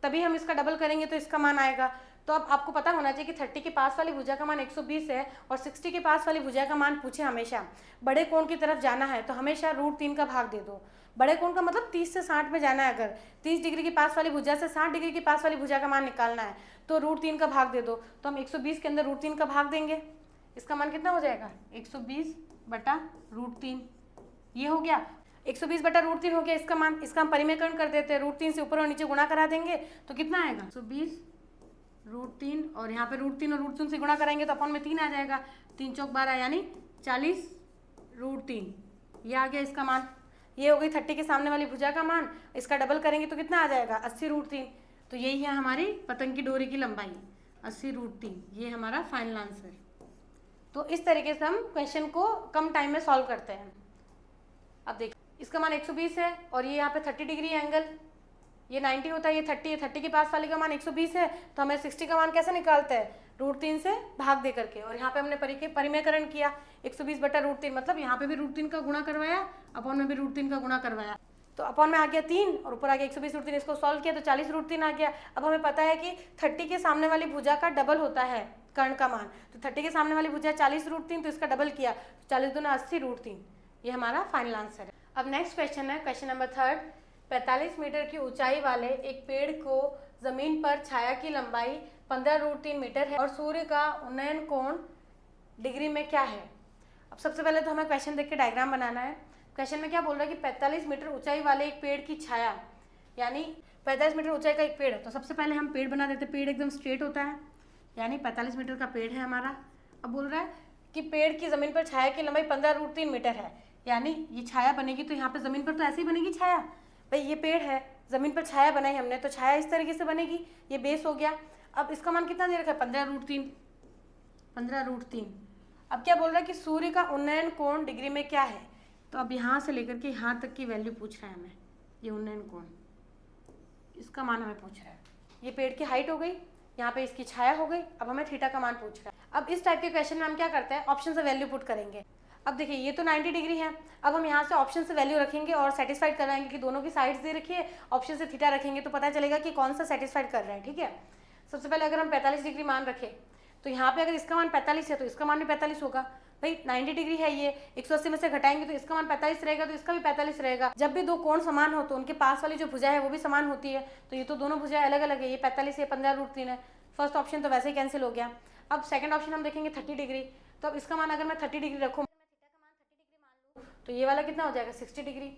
[SPEAKER 1] तभी हम इसका डबल करेंगे तो इसका मान आएगा। तो अब आपको पता होना चाहिए कि 30 के पास वाली भुजा का मान 120 है और 60 के पास वाली भुजा का मान पूछे हमेशा बड़े कोण की तरफ जाना है तो हमेशा √3 का भाग दे दो। बड़े कोण का मतलब 30 से 60 में जाना है, अगर 30 डिग्री के पास वाली भुजा से 60 डिग्री के पास वाली भुजा का मान निकालना है तो √3 का भाग दे दो। तो हम 120 के अंदर √3 का भाग देंगे, इसका मान कितना हो जाएगा 120 बटा √3, ये हो गया 120 बटा √3 हो गया इसका मान। इसका हम परिमेयकरण कर देते हैं, √3 से ऊपर और नीचे गुणा करा देंगे तो कितना आएगा 120 √3, और यहाँ पे √3 और √3 से गुणा कराएंगे तो अपन में 3 आ जाएगा, 3 चौक 12 यानी 40 √3, ये आ गया इसका मान। ये हो गई 30 के सामने वाली भुजा का मान, इसका डबल करेंगे तो कितना आ जाएगा 80 √3। तो यही है हमारी पतंग की डोरी की लंबाई 80 √3, ये हमारा फाइनल आंसर। तो इस तरीके से हम क्वेश्चन को कम टाइम में सॉल्व करते हैं। अब देखिए इसका मान 120 है और ये यहाँ पे 30 डिग्री एंगल, ये 90 होता है, ये 30 है, 30 के पास वाले का मान 120 है, तो हमें 60 का मान कैसे निकालते हैं, √3 से भाग दे करके। और यहाँ पे हमने परिमेयकरण किया, 120 बटा √3, मतलब यहाँ पे भी √3 का गुणा करवाया, अपॉन में भी √3 का गुणा करवाया, तो अपॉन में आ गया 3 और ऊपर आ गया 120 √3, इसको सॉल्व किया तो 40 √3 आ गया। अब हमें पता है कि 30 के सामने वाली भुजा का डबल होता है कर्ण का मान, तो 30 के सामने वाली भुजा 40 √3, तो इसका डबल किया, 40 दूना 80 √3, ये हमारा फाइनल आंसर है। अब नेक्स्ट क्वेश्चन है, क्वेश्चन नंबर 3, 45 मीटर की ऊंचाई वाले एक पेड़ को जमीन पर छाया की लंबाई 15 √3 मीटर है और सूर्य का उन्नयन कोण डिग्री में क्या है। अब सबसे पहले तो हमें क्वेश्चन देख के डायग्राम बनाना है। क्वेश्चन में क्या बोल रहा है कि 45 मीटर ऊंचाई वाले एक पेड़ की छाया, यानी 45 मीटर ऊंचाई का एक पेड़ है, तो सबसे पहले हम पेड़ बना देते, पेड़ एकदम स्ट्रेट होता है, यानी 45 मीटर का पेड़ है हमारा। अब बोल रहा है कि पेड़ की जमीन पर छाया की लंबाई 15 √3 मीटर है, यानी ये छाया बनेगी तो यहाँ पे जमीन पर तो ऐसे ही बनेगी छाया, भाई ये पेड़ है, जमीन पर छाया बनाई हमने, तो छाया इस तरीके से बनेगी, ये बेस हो गया। अब इसका मान कितना दे रखा है, 15 √3। अब क्या बोल रहा है कि सूर्य का उन्नयन कोण डिग्री में क्या है, तो अब यहाँ से लेकर के यहाँ तक की वैल्यू पूछ रहा है हमें, ये उन्नयन कोण, इसका मान हमें पूछ रहा है। ये पेड़ की हाइट हो गई, यहाँ पे इसकी छाया हो गई, अब हमें थीटा का मान पूछ रहा है। अब इस टाइप के क्वेश्चन में हम क्या करते हैं, ऑप्शन से वैल्यू पुट करेंगे। अब देखिए ये तो 90 डिग्री है, अब हम यहाँ से ऑप्शन से वैल्यू रखेंगे और सेटिस्फाइड कराएंगे कि दोनों की साइड्स दे रखी है, ऑप्शन से थीटा रखेंगे तो पता चलेगा कि कौन सा सेटिस्फाइड कर रहा है, ठीक है। सबसे पहले अगर हम 45 डिग्री मान रखें, तो यहाँ पे अगर इसका मान 45 है तो इसका मान भी 45 होगा, भाई 90 डिग्री है, ये 180 में से घटाएंगे तो इसका मान 45 रहेगा, तो इसका भी 45 रहेगा। जब भी दो कोण समान हो तो उनके पास वाली जो भुजा है वो भी समान होती है, तो ये तो दोनों भुजाएं अलग अलग है, ये 45 है, 15 √3 है, फर्स्ट ऑप्शन तो वैसे ही कैंसिल हो गया। अब सेकंड ऑप्शन हम देखेंगे 30 डिग्री, तो अब इसका मान अगर मैं 30 डिग्री रखूँ तो ये वाला कितना हो जाएगा 60 डिग्री।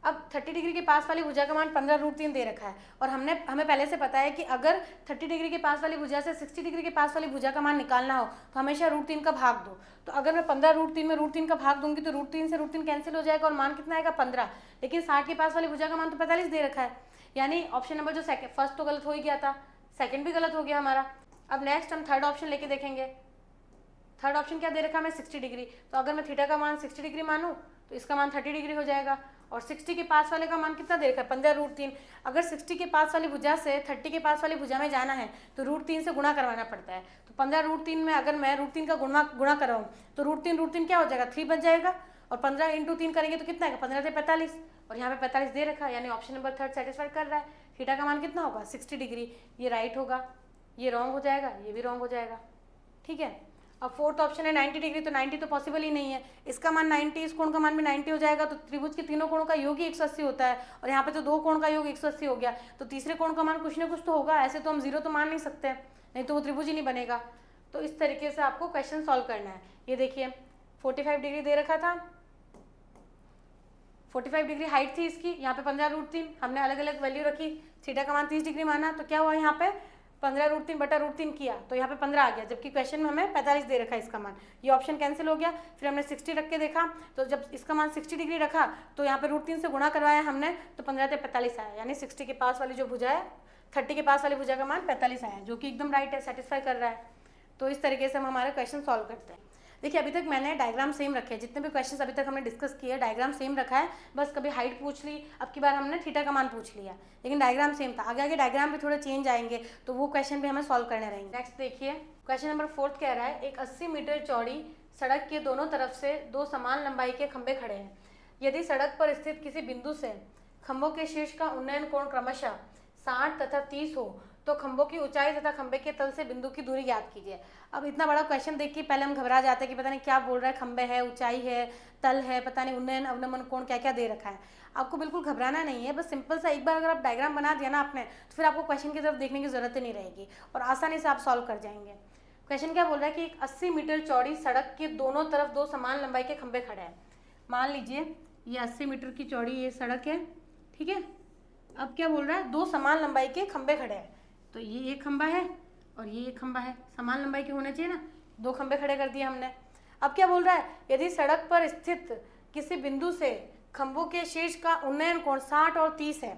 [SPEAKER 1] अब 30 डिग्री के पास वाली भुजा का मान 15 √3 दे रखा है, और हमें पहले से पता है कि अगर 30 डिग्री के पास वाली भुजा से 60 डिग्री के पास वाली भुजा का मान निकालना हो तो हमेशा √3 का भाग दो। तो अगर मैं 15 √3 में √3 का भाग दूंगी तो √3 से √3 कैंसिल हो जाएगा और मान कितना आएगा 15, लेकिन 60 के पास वाली भुजा का मान तो 45 दे रखा है, यानी ऑप्शन नंबर जो फर्स्ट तो गलत हो ही गया था, सेकेंड भी गलत हो गया हमारा। अब नेक्स्ट हम थर्ड ऑप्शन लेके देखेंगे। थर्ड ऑप्शन क्या दे रखा है हमें 60 डिग्री, तो अगर मैं थीटा का मान 60 डिग्री मानूँ तो इसका मान 30 डिग्री हो जाएगा, और 60 के पास वाले का मान कितना दे रखा है 15 √3। अगर 60 के पास वाली भुजा से 30 के पास वाली भुजा में जाना है तो √3 से गुणा करवाना पड़ता है, तो 15 √3 में अगर मैं √3 का गुणा करवाऊँ तो √3 क्या हो जाएगा 3 बच जाएगा, और 15 × 3 करेंगे तो कितना है 15 से 45, और यहाँ पे 45 दे रखा है, यानी ऑप्शन नंबर 3 सेटिस्फाइड कर रहा है। थीटा का मान कितना होगा 60 डिग्री, ये राइट होगा, ये रॉन्ग हो जाएगा, ये भी रॉन्ग हो जाएगा, ठीक है। अब फोर्थ ऑप्शन है 90 डिग्री, तो 90 तो पॉसिबल ही नहीं है, इसका मान 90, इस कोण का मान भी 90 हो जाएगा, तो त्रिभुज के तीनों कोणों का योग ही 180 होता है, और यहाँ पे तो दो कोण का योग 180 हो गया, तो तीसरे कोण का मान कुछ ना कुछ तो होगा, ऐसे तो हम 0 तो मान नहीं सकते, नहीं तो वो त्रिभुज ही नहीं बनेगा। तो इस तरीके से आपको क्वेश्चन सॉल्व करना है। ये देखिए 45 डिग्री दे रखा था, 45 डिग्री हाइट थी इसकी, यहाँ पे 15 √3, हमने अलग अलग वैल्यू रखी, थीटा का मान 30 डिग्री माना, तो क्या हुआ यहाँ पे 15 √3 बटा √3 किया तो यहाँ पे 15 आ गया, जबकि क्वेश्चन में हमें 45 दे रखा है इसका मान, ये ऑप्शन कैंसिल हो गया। फिर हमने 60 रख के देखा, तो जब इसका मान 60 डिग्री रखा तो यहाँ पे √3 से गुणा करवाया हमने, तो 15 से 45 आया, यानी 60 के पास वाली जो भुजा है 30 के पास वाली भुजा का मान 45 आया, जो कि एकदम राइट है, सेटिस्फाई कर रहा है। तो इस तरीके से हम हमारे क्वेश्चन सॉल्व करते हैं। देखिए अभी तक मैंने डायग्राम सेम रखे हैं, जितने भी क्वेश्चंस अभी तक हमने डिस्कस किए डायग्राम सेम रखा है, बस कभी हाइट पूछ ली, अब की बार हमने थीटा का मान पूछ लिया, लेकिन डायग्राम सेम था। आगे आगे डायग्राम भी थोड़े चेंज आएंगे तो वो क्वेश्चन भी हमें सॉल्व करने रहेंगे। नेक्स्ट देखिए क्वेश्चन नंबर 4 कह रहा है, एक 80 मीटर चौड़ी सड़क के दोनों तरफ से दो समान लंबाई के खंभे खड़े हैं। यदि सड़क पर स्थित किसी बिंदु से खंभों के शीर्ष का उन्नयन कोण क्रमशः 60 तथा 30 हो तो खंभों की ऊंचाई तथा खंभे के तल से बिंदु की दूरी ज्ञात कीजिए। अब इतना बड़ा क्वेश्चन देख के पहले हम घबरा जाते हैं कि पता नहीं क्या बोल रहा है, खंभे है, ऊंचाई है, तल है, पता नहीं उन्नयन अवनमन कोण क्या क्या दे रखा है। आपको बिल्कुल घबराना नहीं है, बस सिंपल सा एक बार अगर आप डायग्राम बना दिया ना आपने, तो फिर आपको क्वेश्चन की तरफ देखने की जरूरत ही नहीं रहेगी और आसानी से आप सॉल्व कर जाएंगे। क्वेश्चन क्या बोल रहा है कि एक 80 मीटर चौड़ी सड़क के दोनों तरफ दो समान लंबाई के खंभे खड़े हैं। मान लीजिए ये 80 मीटर की चौड़ी ये सड़क है, ठीक है। अब क्या बोल रहा है, दो समान लंबाई के खंभे खड़े हैं, तो ये एक खंभा है और ये एक खंभा है, समान लंबाई के होने चाहिए ना, दो खंभे खड़े कर दिए हमने। अब क्या बोल रहा है, यदि सड़क पर स्थित किसी बिंदु से खंभों के शीर्ष का उन्नयन कोण 60 और 30 है।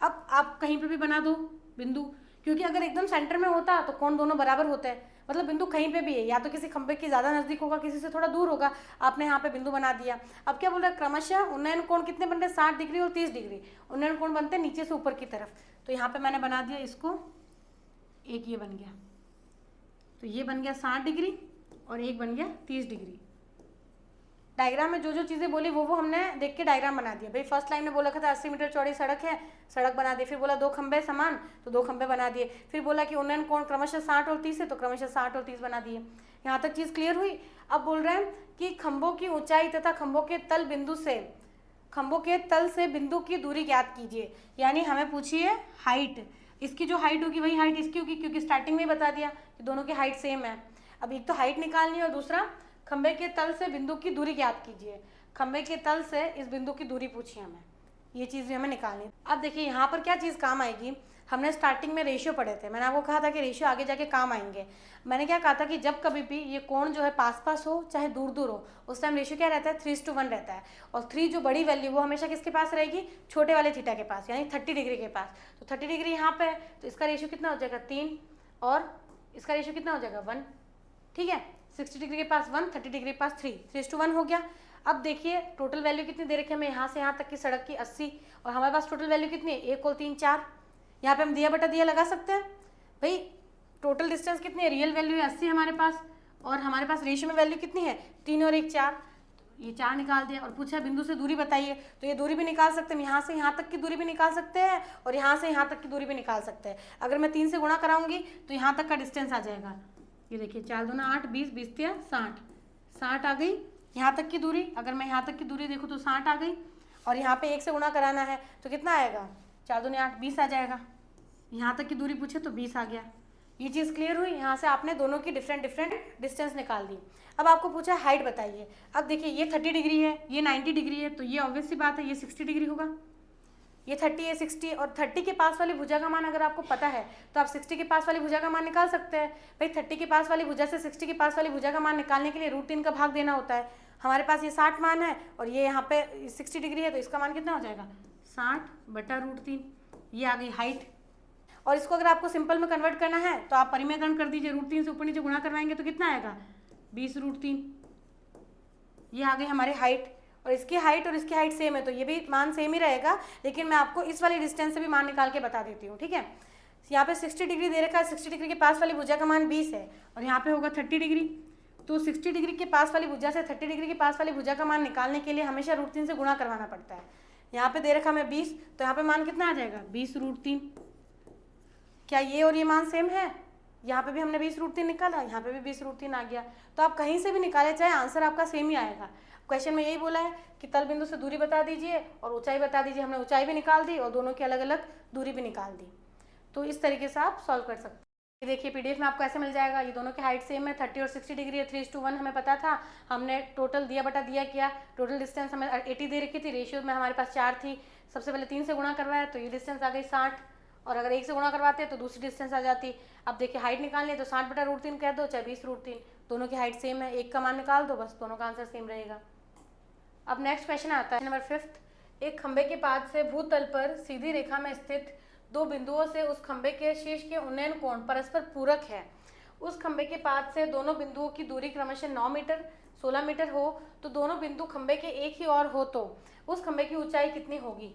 [SPEAKER 1] अब आप कहीं पर भी बना दो बिंदु, क्योंकि अगर एकदम सेंटर में होता तो कोण दोनों बराबर होते हैं, मतलब बिंदु कहीं पे भी है, या तो किसी खंभे के ज़्यादा नज़दीक होगा, किसी से थोड़ा दूर होगा, आपने यहाँ पे बिंदु बना दिया। अब क्या बोल रहा है, क्रमशः उन्नयन कोण कितने बनते हैं, 60 डिग्री और 30 डिग्री उन्नयन कोण बनते हैं नीचे से ऊपर की तरफ। तो यहाँ पे मैंने बना दिया इसको, एक ये बन गया, तो ये बन गया 60 डिग्री और एक बन गया 30 डिग्री। डायग्राम में जो जो चीज़ें बोली वो हमने देख के डायग्राम बना दिया। भाई फर्स्ट लाइन में बोला था 80 मीटर चौड़ी सड़क है, सड़क बना दी। फिर बोला 2 खंबे समान, तो 2 खंबे बना दिए। फिर बोला कि उन्नयन कोण क्रमशः 60 और 30 है, तो क्रमशः 60 और 30 बना दिए। यहाँ तक चीज़ क्लियर हुई। अब बोल रहे हैं कि खंभों की ऊंचाई तथा खंभों के तल से बिंदु की दूरी ज्ञात कीजिए। यानी हमें पूछिए हाइट, इसकी जो हाइट होगी वही हाइट इसकी होगी, क्योंकि स्टार्टिंग में बता दिया कि दोनों की हाइट सेम है। अब एक तो हाइट निकालनी है और दूसरा खंबे के तल से बिंदु की दूरी ज्ञात कीजिए। खंबे के तल से इस बिंदु की दूरी पूछी हमें, ये चीज़ भी हमें निकालनी। अब देखिए यहाँ पर क्या चीज़ काम आएगी, हमने स्टार्टिंग में रेशियो पढ़े थे, मैंने आपको कहा था कि रेशियो आगे जाके काम आएंगे। मैंने क्या कहा था कि जब कभी भी ये कोण जो है पास पास हो चाहे दूर दूर हो, उस टाइम रेशियो क्या रहता है, 3:1 रहता है। और 3 जो बड़ी वैल्यू वो हमेशा किसके पास रहेगी, छोटे वाले थीटा के पास, यानी 30 डिग्री के पास। तो 30 डिग्री यहाँ पे है, तो इसका रेशियो कितना हो जाएगा 3, और इसका रेशियो कितना हो जाएगा 1। ठीक है, 60 डिग्री के पास 1, 30 डिग्री के पास 3:1 हो गया। अब देखिए टोटल वैल्यू कितनी दे रखी है हमें, यहाँ से यहाँ तक की सड़क की 80, और हमारे पास टोटल वैल्यू कितनी है 1 और 3 4। यहाँ पे हम दिया बटा दिया लगा सकते हैं। भाई टोटल डिस्टेंस कितनी है, रियल वैल्यू है 80 हमारे पास, और हमारे पास रेशियो में वैल्यू कितनी है 3 और 1 4। ये 4 निकाल दिया, और पूछा बिंदु से दूरी बताइए, तो ये दूरी भी निकाल सकते हैं, यहाँ से यहाँ तक की दूरी भी निकाल सकते हैं, और यहाँ से यहाँ तक की दूरी भी निकाल सकते हैं। अगर मैं 3 से गुणा कराऊंगी तो यहाँ तक का डिस्टेंस आ जाएगा। ये देखिए 4 दूना 8, 20, 20 तिया 60, 60 आ गई यहाँ तक की दूरी। अगर मैं यहाँ तक की दूरी देखूँ तो 60 आ गई, और यहाँ पे 1 से गुणा कराना है तो कितना आएगा, 4 दूनी 8, 20 आ जाएगा। यहाँ तक की दूरी पूछे तो 20 आ गया। ये चीज़ क्लियर हुई। यहाँ से आपने दोनों की डिफरेंट डिस्टेंस निकाल दी। अब आपको पूछा हाइट बताइए। अब देखिए ये 30 डिग्री है, ये 90 डिग्री है, तो ये ऑब्वियस सी बात है ये 60 डिग्री होगा। ये 30 है 60, और 30 के पास वाली भुजा का मान अगर आपको पता है तो आप 60 के पास वाली भुजा का मान निकाल सकते हैं। भाई 30 के पास वाली भुजा से 60 के पास वाली भुजा का मान निकालने के लिए √3 का भाग देना होता है। हमारे पास ये 60 मान है और ये यहाँ पे 60 डिग्री है, तो इसका मान कितना हो जाएगा 60 बटा √3। ये आ गई हाइट। और इसको अगर आपको सिंपल में कन्वर्ट करना है तो आप परिमेयकरण कर दीजिए, √3 से ऊपर नीचे गुणा करवाएंगे तो कितना आएगा 20√3। ये आ गई हमारी हाइट, और इसकी हाइट और इसकी हाइट सेम है तो ये भी मान सेम ही रहेगा, लेकिन मैं आपको इस वाली डिस्टेंस से भी मान निकाल के बता देती हूँ। ठीक है, यहाँ पे 60 डिग्री दे रखा है, 60 डिग्री के पास वाली भुजा का मान 20 है, और यहाँ पे होगा 30 डिग्री। तो 60 डिग्री के पास वाली भुजा से 30 डिग्री के पास वाली भुजा का मान निकालने के लिए हमेशा √3 से गुणा करवाना पड़ता है। यहाँ पे दे रखा हमें 20, तो यहाँ पे मान कितना आ जाएगा 20√3। क्या ये और ये मान सेम है, यहाँ पे भी हमने 20√3 निकाला, यहाँ पे भी 20√3 आ गया। तो आप कहीं से भी निकाले चाहे आंसर आपका सेम ही आएगा। क्वेश्चन में यही बोला है कि तल बिंदु से दूरी बता दीजिए और ऊंचाई बता दीजिए। हमने ऊंचाई भी निकाल दी और दोनों की अलग अलग दूरी भी निकाल दी। तो इस तरीके से आप सॉल्व कर सकते हैं। ये देखिए पीडीएफ में आपको ऐसे मिल जाएगा। ये दोनों की हाइट सेम है, 30 और 60 डिग्री है, 3:1 हमें पता था। हमने टोटल दिया बटा दिया किया, टोटल डिस्टेंस हमें 80 दे रखी थी, रेशियो में हमारे पास 4 थी। सबसे पहले 3 से गुणा करवाया तो ये डिस्टेंस आ गई 60, और अगर 1 से गुणा करवाते तो दूसरी डिस्टेंस आ जाती। अब देखिए हाइट निकालनी है तो 60 बटा √3 कह दो, चाहे 20√3, दोनों की हाइट सेम है, एक का मान निकाल दो, बस दोनों का आंसर सेम रहेगा। अब नेक्स्ट क्वेश्चन आता है नंबर 5। एक खंबे के पाद से भूतल पर सीधी रेखा में स्थित 2 बिंदुओं से उस खंबे के शीर्ष के उन्नयन कोण परस्पर पूरक है। उस खंबे के पाद से दोनों बिंदुओं की दूरी क्रमशः 9 मीटर 16 मीटर हो, तो दोनों बिंदु खंबे के एक ही और हो तो उस खंबे की ऊंचाई कितनी होगी।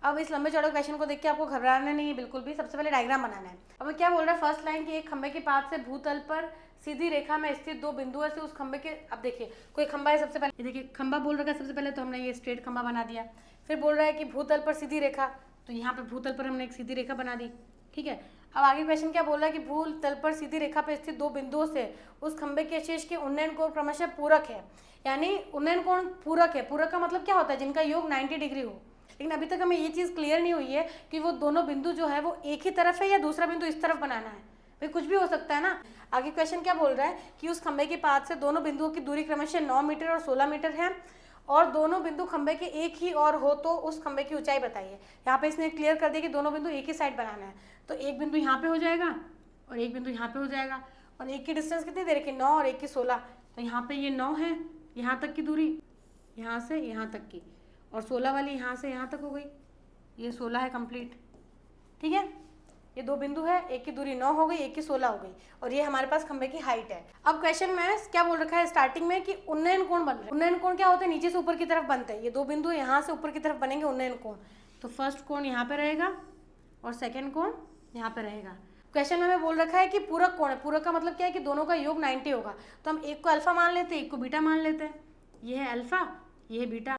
[SPEAKER 1] अब इस लंबे चौड़े क्वेश्चन को देख के आपको घबराना नहीं है बिल्कुल भी। सबसे पहले डायग्राम बनाना है। अब क्या बोल रहा है फर्स्ट लाइन की, एक खंबे के पाद से भूतल पर सीधी रेखा में स्थित 2 बिंदुओं से उस खंबे के, अब देखिए कोई खंबा है, सबसे पहले देखिए खंबा बोल रखा है सबसे पहले, तो हमने ये स्ट्रेट खंबा बना दिया। फिर बोल रहा है कि भूतल पर सीधी रेखा, तो यहाँ पे भूतल पर हमने एक सीधी रेखा बना दी। ठीक है, अब आगे क्वेश्चन क्या बोल रहा है कि भूतल पर सीधी रेखा पर स्थित 2 बिंदुओं से उस खंबे के शीर्ष के उन्नयन कोण क्रमशः पूरक है। यानी उन्नयन कोण पूरक है। पूरक का मतलब क्या होता है, जिनका योग 90 डिग्री हो। लेकिन अभी तक हमें ये चीज़ क्लियर नहीं हुई है कि वो दोनों बिंदु जो है वो एक ही तरफ है या दूसरा बिंदु इस तरफ बनाना है। भाई कुछ भी हो सकता है ना। आगे क्वेश्चन क्या बोल रहा है कि उस खंबे के पाद से दोनों बिंदुओं की दूरी क्रमशः 9 मीटर और 16 मीटर है, और दोनों बिंदु खंबे के एक ही और हो तो उस खंबे की ऊंचाई बताइए। यहाँ पे इसने क्लियर कर दिया कि दोनों बिंदु एक ही साइड बनाना है, तो एक बिंदु यहाँ पे हो जाएगा और एक बिंदु यहाँ पे हो जाएगा। और एक की डिस्टेंस कितनी दे रखी, 9 और एक की 16, तो यहाँ पे ये 9 है, यहाँ तक की दूरी, यहाँ से यहाँ तक की, और 16 वाली यहाँ से यहाँ तक हो गई, ये 16 है कंप्लीट। ठीक है, ये दो बिंदु है, एक की दूरी 9 हो गई, एक की 16 हो गई, और ये हमारे पास खंबे की हाइट है। अब क्वेश्चन में क्या बोल रखा है स्टार्टिंग में कि उन्नयन कोण बन रहे हैं। उन्नयन कोण क्या होते हैं, नीचे से ऊपर की तरफ बनते हैं। ये दो बिंदु यहाँ से ऊपर की तरफ बनेंगे उन्नयन कोण। तो फर्स्ट कोण यहाँ पे रहेगा और सेकेंड कोण यहाँ पे रहेगा। क्वेश्चन में हमें बोल रखा है कि पूरक कोण है। पूरक का मतलब क्या है कि दोनों का योग 90 होगा। तो हम एक को अल्फा मान लेते हैं, एक को बीटा मान लेते हैं। ये है अल्फा, ये है बीटा।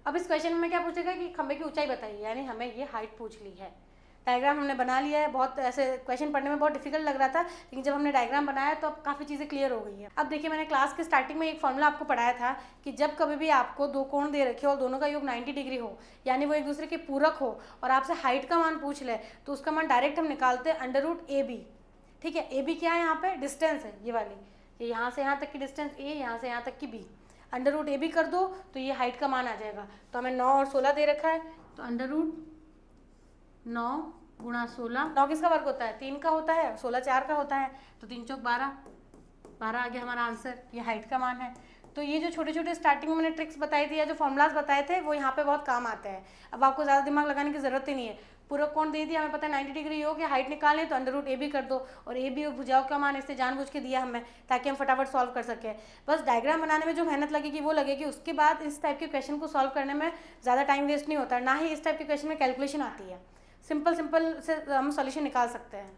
[SPEAKER 1] अब इस क्वेश्चन में क्या पूछेगा कि खंबे की ऊंचाई बताइए, यानी हमें ये हाइट पूछ ली है। डायग्राम हमने बना लिया है। बहुत ऐसे क्वेश्चन पढ़ने में बहुत डिफिकल्ट लग रहा था, लेकिन जब हमने डायग्राम बनाया तो अब काफ़ी चीज़ें क्लियर हो गई है। अब देखिए, मैंने क्लास के स्टार्टिंग में एक फॉर्मूला आपको पढ़ाया था कि जब कभी भी आपको दो कोण दे रखे हो और दोनों का योग 90 डिग्री हो, यानी वो एक दूसरे के पूरक हो, और आपसे हाइट का मान पूछ ले, तो उसका मान डायरेक्ट हम निकालते हैं √AB। ठीक है, AB क्या है, यहाँ पे डिस्टेंस है, ये वाली, ये यहाँ से यहाँ तक की डिस्टेंस A, यहाँ से यहाँ तक की B। √AB कर दो तो ये हाइट का मान आ जाएगा। तो हमें 9 और 16 दे रखा है, तो √9 गुणा 16। 9 किसका वर्ग होता है, 3 का होता है, 16 4 का होता है, तो 3 चौक 12, 12 आ गया हमारा आंसर। ये हाइट का मान है। तो ये जो छोटे छोटे स्टार्टिंग में मैंने ट्रिक्स बताई थी या जो फॉर्मूलाज बताए थे, वो यहाँ पे बहुत काम आते हैं। अब आपको ज़्यादा दिमाग लगाने की जरूरत ही नहीं है। पूरक कोण दे दिया, हमें पता है 90 डिग्री योग या हाइट निकालने, तो √AB कर दो, और AB और भुजाओं का मान इससे जानबूझ के दिया हमें, ताकि हम फटाफट सॉल्व कर सकें। बस डायग्राम बनाने में जो मेहनत लगेगी वो लगेगी, उसके बाद इस टाइप के क्वेश्चन को सॉल्व करने में ज़्यादा टाइम वेस्ट नहीं होता, ना ही इस टाइप के क्वेश्चन में कैलकुलेशन आती है। सिंपल से हम सॉल्यूशन निकाल सकते हैं।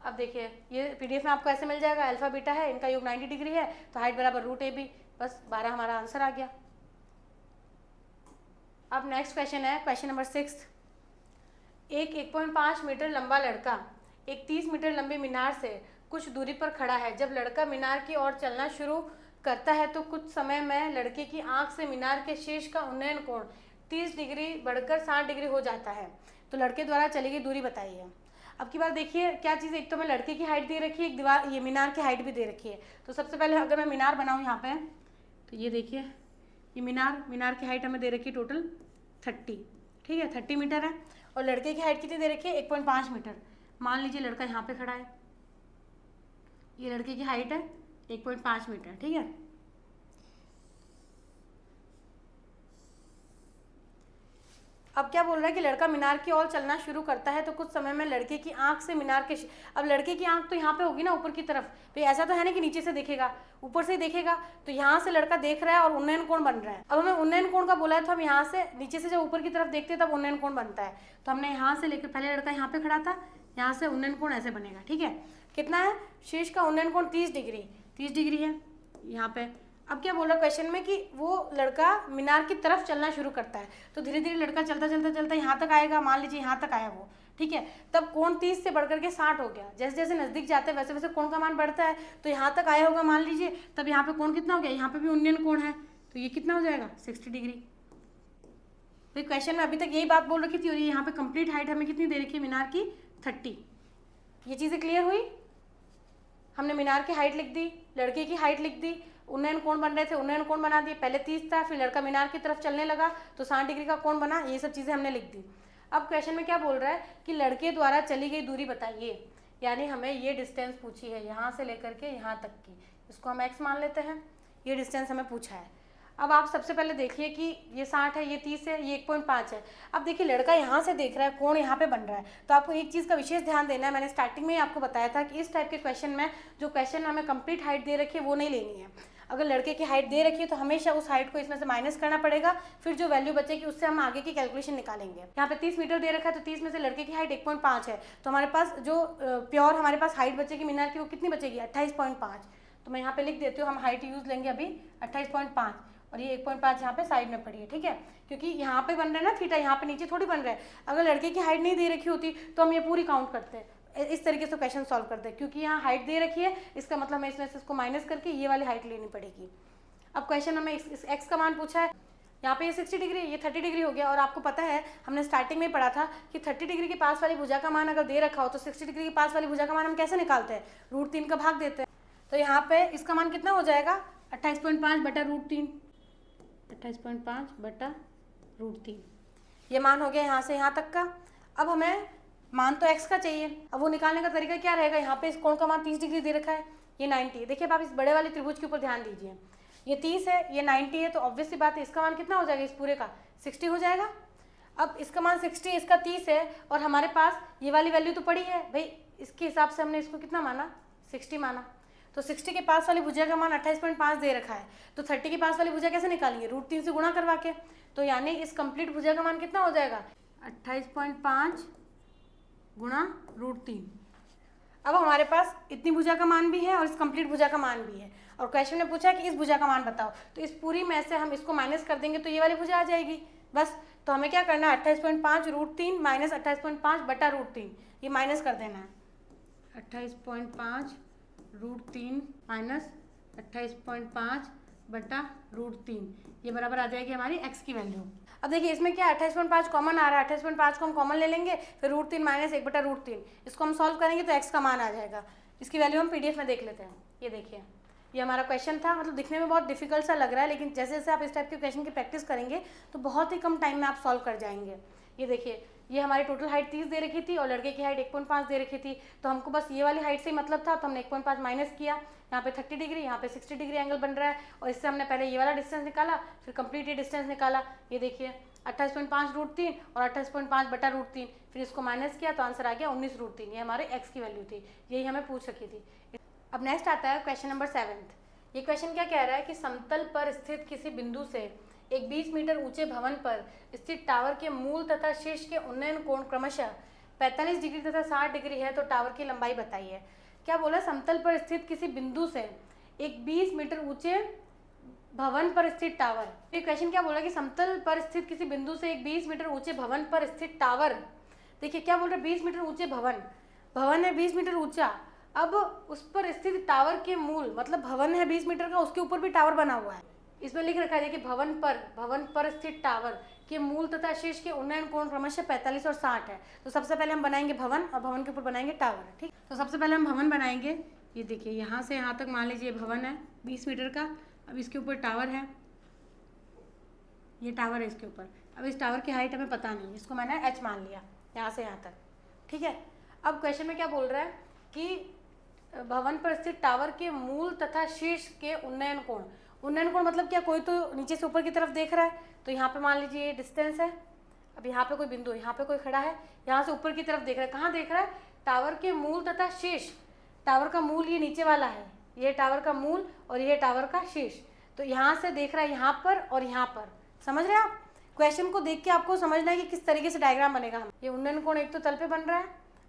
[SPEAKER 1] अब देखिए, ये PDF में आपको ऐसे मिल जाएगा, अल्फा बीटा है, इनका योग 90 डिग्री है, तो हाइट बराबर √AB, बस 12 हमारा आंसर आ गया। अब नेक्स्ट क्वेश्चन है, क्वेश्चन नंबर 6। एक 1.5 मीटर लंबा लड़का एक 30 मीटर लंबी मीनार से कुछ दूरी पर खड़ा है। जब लड़का मीनार की ओर चलना शुरू करता है तो कुछ समय में लड़के की आंख से मीनार के शीर्ष का उन्नयन कोण 30 डिग्री बढ़कर 60 डिग्री हो जाता है। तो लड़के द्वारा चली गई दूरी बताइए। अब की बात देखिए, क्या चीज़, एक तो मैं लड़के की हाइट दे रखी है, एक दीवार, ये मीनार की हाइट भी दे रखी है। तो सबसे पहले अगर मैं मीनार बनाऊँ यहाँ पे, तो ये देखिए, ये मीनार की हाइट हमें दे रखी है टोटल 30, ठीक है, 30 मीटर है। और लड़के की हाइट कितनी दे रखी है, 1.5 मीटर। मान लीजिए लड़का यहाँ पे खड़ा है, ये लड़के की हाइट है 1.5 मीटर, ठीक है। अब क्या बोल रहा है कि लड़का मीनार की ओर चलना शुरू करता है तो कुछ समय में लड़के की आंख से मीनार के, अब लड़के की आंख तो यहाँ पे होगी ना ऊपर की तरफ, तो ऐसा तो है ना कि नीचे से देखेगा, ऊपर से ही देखेगा। तो यहाँ से लड़का देख रहा है और उन्नयन कोण बन रहा है। अब हमें उन्नयन कोण का बोला है, तो हम यहाँ से नीचे से जब ऊपर की तरफ देखते हैं तब उन्नयन कोण बनता है। तो हमने यहाँ से लेकर, पहले लड़का यहाँ पे खड़ा था, यहाँ से उन्नयन कोण ऐसे बनेगा, ठीक है। कितना है, शीर्ष का उन्नयन कोण 30 डिग्री है यहाँ पे। अब क्या बोल रहा है क्वेश्चन में कि वो लड़का मीनार की तरफ चलना शुरू करता है, तो धीरे धीरे लड़का चलता चलता चलता यहाँ तक आएगा, मान लीजिए यहाँ तक आया वो, ठीक है। तब कोण 30 से बढ़कर के 60 हो गया। जैसे जैसे नजदीक जाते हैं वैसे वैसे कोण का मान बढ़ता है, तो यहाँ तक आया होगा मान लीजिए, तब यहाँ पे कोण कितना हो गया, यहाँ पे भी उन्नयन कोण है, तो ये कितना हो जाएगा 60 डिग्री। तो क्वेश्चन में अभी तक यही बात बोल रखी थी, और ये यहाँ पे कंप्लीट हाइट हमें कितनी दे रखी है मीनार की 30। ये चीज़ें क्लियर हुई। हमने मीनार की हाइट लिख दी, लड़के की हाइट लिख दी, उन्नयन कोण बन रहे थे, उन्नयन कोण बना दिए। पहले 30 था, फिर लड़का मीनार की तरफ चलने लगा तो 60 डिग्री का कोण बना। ये सब चीज़ें हमने लिख दी। अब क्वेश्चन में क्या बोल रहा है कि लड़के द्वारा चली गई दूरी बताइए, यानी हमें ये डिस्टेंस पूछी है यहाँ से लेकर के यहाँ तक की, इसको हम x मान लेते हैं। ये डिस्टेंस हमें पूछा है। अब आप सबसे पहले देखिए कि ये 60 है, ये 30 है, ये 1.5 है। अब देखिए लड़का यहाँ से देख रहा है, कोण यहाँ पे बन रहा है, तो आपको एक चीज़ का विशेष ध्यान देना है। मैंने स्टार्टिंग में ही आपको बताया था कि इस टाइप के क्वेश्चन में जो क्वेश्चन हमें कंप्लीट हाइट दे रखी है वो नहीं लेनी है। अगर लड़के की हाइट दे रखी है तो हमेशा उस हाइट को इसमें से माइनस करना पड़ेगा, फिर जो वैल्यू बचेगी उससे हम आगे की कैलकुलेशन निकालेंगे। यहाँ पे 30 मीटर दे रखा है, तो 30 में से लड़के की हाइट 1.5 है, तो हमारे पास जो प्योर हमारे पास हाइट बचेगी मीनार की वो कितनी बचेगी 28.5। तो मैं यहाँ पे लिख देती हूँ, हम हाइट यूज लेंगे अभी 28.5, और ये 1.5 यहाँ पे साइड में पड़ी है, ठीक है, क्योंकि यहाँ पे बन रहा है ना थीटा, यहाँ पे नीचे थोड़ी बन रहा है। अगर लड़के की हाइट नहीं दे रखी होती तो हम ये पूरी काउंट करते हैं, इस तरीके से क्वेश्चन सॉल्व करते हैं। क्योंकि यहाँ हाइट दे रखी है, इसका मतलब हमें इसमें से इसको माइनस करके ये वाली हाइट लेनी पड़ेगी। अब क्वेश्चन हमें इस एक्स का मान पूछा है, यहाँ पे ये 60 डिग्री, ये 30 डिग्री हो गया। और आपको पता है हमने स्टार्टिंग में पढ़ा था कि 30 डिग्री के पास वाली भुजा का मान अगर दे रखा हो तो 60 डिग्री के पास वाली भुजा का मान हम कैसे निकालते हैं, √3 का भाग देते हैं। तो यहाँ पे इसका मान कितना हो जाएगा 28.5 बटा √3, 28.5 बटा √3। ये मान हो गया यहाँ से यहाँ तक का। अब हमें मान तो x का चाहिए, अब वो निकालने का तरीका क्या रहेगा। यहाँ पे इस कोण का मान 30 डिग्री दे रखा है, ये 90। देखिए अब आप इस बड़े वाले त्रिभुज के ऊपर ध्यान दीजिए, ये 30 है, ये 90 है, तो ऑब्वियस सी बात है इसका मान कितना हो जाएगा, इस पूरे का 60 हो जाएगा। अब इसका मान 60, इसका 30 है, और हमारे पास ये वाली वैल्यू तो पड़ी है भाई, इसके हिसाब से हमने इसको कितना माना, 60 माना। तो 60 के पास वाली भुजा का मान 28.5 दे रखा है, तो 30 के पास वाली भुजा कैसे निकालेंगे, √3 से गुणा करवा के। तो यानी इस कंप्लीट भुजा का मान कितना हो जाएगा, 28.5 गुणा √3। अब हमारे पास इतनी भुजा का मान भी है और इस कंप्लीट भुजा का मान भी है, और क्वेश्चन में पूछा कि इस भुजा का मान बताओ, तो इस पूरी में से हम इसको माइनस कर देंगे तो ये वाली भुजा आ जाएगी बस। तो हमें क्या करना है, 28.5 √3 माइनस 28.5 बटा √3, ये माइनस कर देना है। 28.5 √3 माइनस 28.5 बटा √3, ये बराबर आ जाएगी हमारी x की वैल्यू। अब देखिए इसमें क्या 28.5 कॉमन आ रहा है, 28.5 को हम कॉमन ले लेंगे, फिर √3 माइनस 1 बटा √3, इसको हम सॉल्व करेंगे तो x का मान आ जाएगा। इसकी वैल्यू हम PDF में देख लेते हैं। ये देखिए, ये हमारा क्वेश्चन था, मतलब दिखने में बहुत डिफिकल्ट सा लग रहा है, लेकिन जैसे जैसे आप इस टाइप के क्वेश्चन की प्रैक्टिस करेंगे तो बहुत ही कम टाइम में आप सॉल्व कर जाएंगे। ये देखिए, ये हमारी टोटल हाइट 30 दे रखी थी और लड़के की हाइट 1.5 दे रखी थी, तो हमको बस ये वाली हाइट से ही मतलब था, तो हमने 1.5 माइनस किया, यहाँ पे 30 डिग्री, यहाँ पे 60 डिग्री एंगल बन रहा है, और इससे हमने पहले ये वाला डिस्टेंस निकाला, फिर कंप्लीट ये डिस्टेंस निकाला। ये देखिए 28.5 √3 और 28.5 बटा √3, फिर इसको माइनस किया तो आंसर आ गया 19 √3, ये हमारे x की वैल्यू थी, यही हमें पूछ रखी थी। अब नेक्स्ट आता है क्वेश्चन नंबर 7। ये क्वेश्चन क्या कह रहा है कि समतल पर स्थित किसी बिंदु से एक 20 मीटर ऊंचे भवन पर स्थित टावर के मूल तथा शीर्ष के उन्नयन कोण क्रमशः 45 डिग्री तथा 60 डिग्री है, तो टावर की लंबाई बताइए। क्या बोला, समतल पर स्थित किसी बिंदु से एक 20 मीटर ऊंचे भवन पर स्थित टावर। ये क्वेश्चन क्या बोला कि समतल पर स्थित किसी बिंदु से एक 20 मीटर ऊंचे भवन पर स्थित टावर। देखिए क्या बोल रहे, 20 मीटर ऊंचे भवन है 20 मीटर ऊंचा, अब उस पर स्थित टावर के मूल, मतलब भवन है 20 मीटर का, उसके ऊपर भी टावर बना हुआ है। इसमें लिख रखा है कि भवन पर स्थित टावर के मूल तथा शीर्ष के उन्नयन कोण क्रमशः 45 और 60 है। तो सबसे पहले हम बनाएंगे भवन, और भवन के ऊपर बनाएंगे टावर। ठीक, तो सबसे पहले हम भवन बनाएंगे। ये देखिए यहाँ से यहाँ तक मान लीजिए भवन है 20 मीटर का, अब इसके ऊपर टावर है, ये टावर है इसके ऊपर। अब इस टावर की हाइट हमें पता नहीं, इसको मैंने h मान लिया यहाँ से यहाँ तक। ठीक है, अब क्वेश्चन में क्या बोल रहा है कि भवन पर स्थित टावर के मूल तथा शीर्ष के उन्नयन कोण। उन्नयन कोण मतलब क्या, कोई तो नीचे से ऊपर की तरफ देख रहा है, तो यहाँ पे मान लीजिए ये डिस्टेंस है, अब यहाँ पे कोई बिंदु है, यहाँ पे कोई खड़ा है, यहाँ से ऊपर की तरफ देख रहा है, कहाँ देख रहा है, टावर के मूल तथा शीर्ष। टावर का मूल ये नीचे वाला है, ये टावर का मूल और ये टावर का शीर्ष, तो यहाँ से देख रहा है यहाँ पर और यहाँ पर। समझ रहे हैं आप, क्वेश्चन को देख के आपको समझना है कि किस तरीके से डायग्राम बनेगा। हम ये उन्नयन कोण एक तो तल पे बन रहा है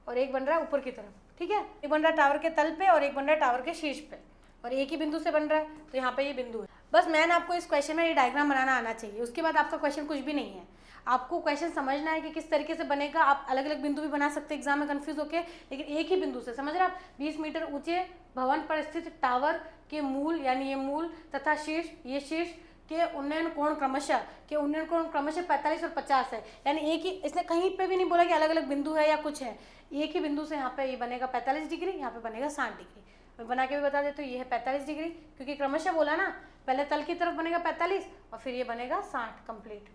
[SPEAKER 1] और एक बन रहा है ऊपर की तरफ। ठीक है, एक बन रहा है टावर के तल पे और एक बन रहा है टावर के शीर्ष पे, और एक ही बिंदु से बन रहा है, तो यहाँ पे ये बिंदु है। बस मैंने आपको इस क्वेश्चन में ये डायग्राम बनाना आना चाहिए, उसके बाद आपका क्वेश्चन कुछ भी नहीं है। आपको क्वेश्चन समझना है कि किस तरीके से बनेगा। आप अलग अलग बिंदु भी बना सकते हैं एग्जाम में कंफ्यूज होके, लेकिन एक ही बिंदु से, समझ रहे आप, 20 मीटर ऊंचे भवन पर स्थित टावर के मूल, यानी ये मूल तथा शीर्ष, ये शीर्ष के उन्नयन कोण क्रमशः 45 और 50 है। यानी एक ही, इसने कहीं पे भी नहीं बोला कि अलग अलग बिंदु है या कुछ है, एक ही बिंदु से यहाँ पे ये बनेगा 45 डिग्री, यहाँ पे बनेगा 60 डिग्री। मैं बना के भी बता देती हूँ, ये है 45 डिग्री, क्योंकि क्रमशः बोला ना, पहले तल की तरफ बनेगा 45 और फिर ये बनेगा 60 कंप्लीट।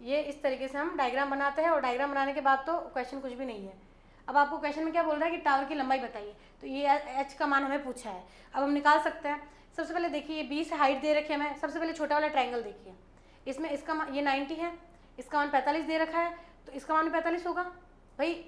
[SPEAKER 1] ये इस तरीके से हम डायग्राम बनाते हैं, और डायग्राम बनाने के बाद तो क्वेश्चन कुछ भी नहीं है। अब आपको क्वेश्चन में क्या बोल रहा है कि टावर की लंबाई बताइए, तो ये h का मान हमें पूछा है। अब हम निकाल सकते हैं। सबसे पहले देखिए, ये 20 हाइट दे रखी है हमें। सबसे पहले छोटा वाला ट्रायंगल देखिए, इसमें इसका मान, ये 90 है, इसका मान 45 दे रखा है, तो इसका मान 45 होगा। भाई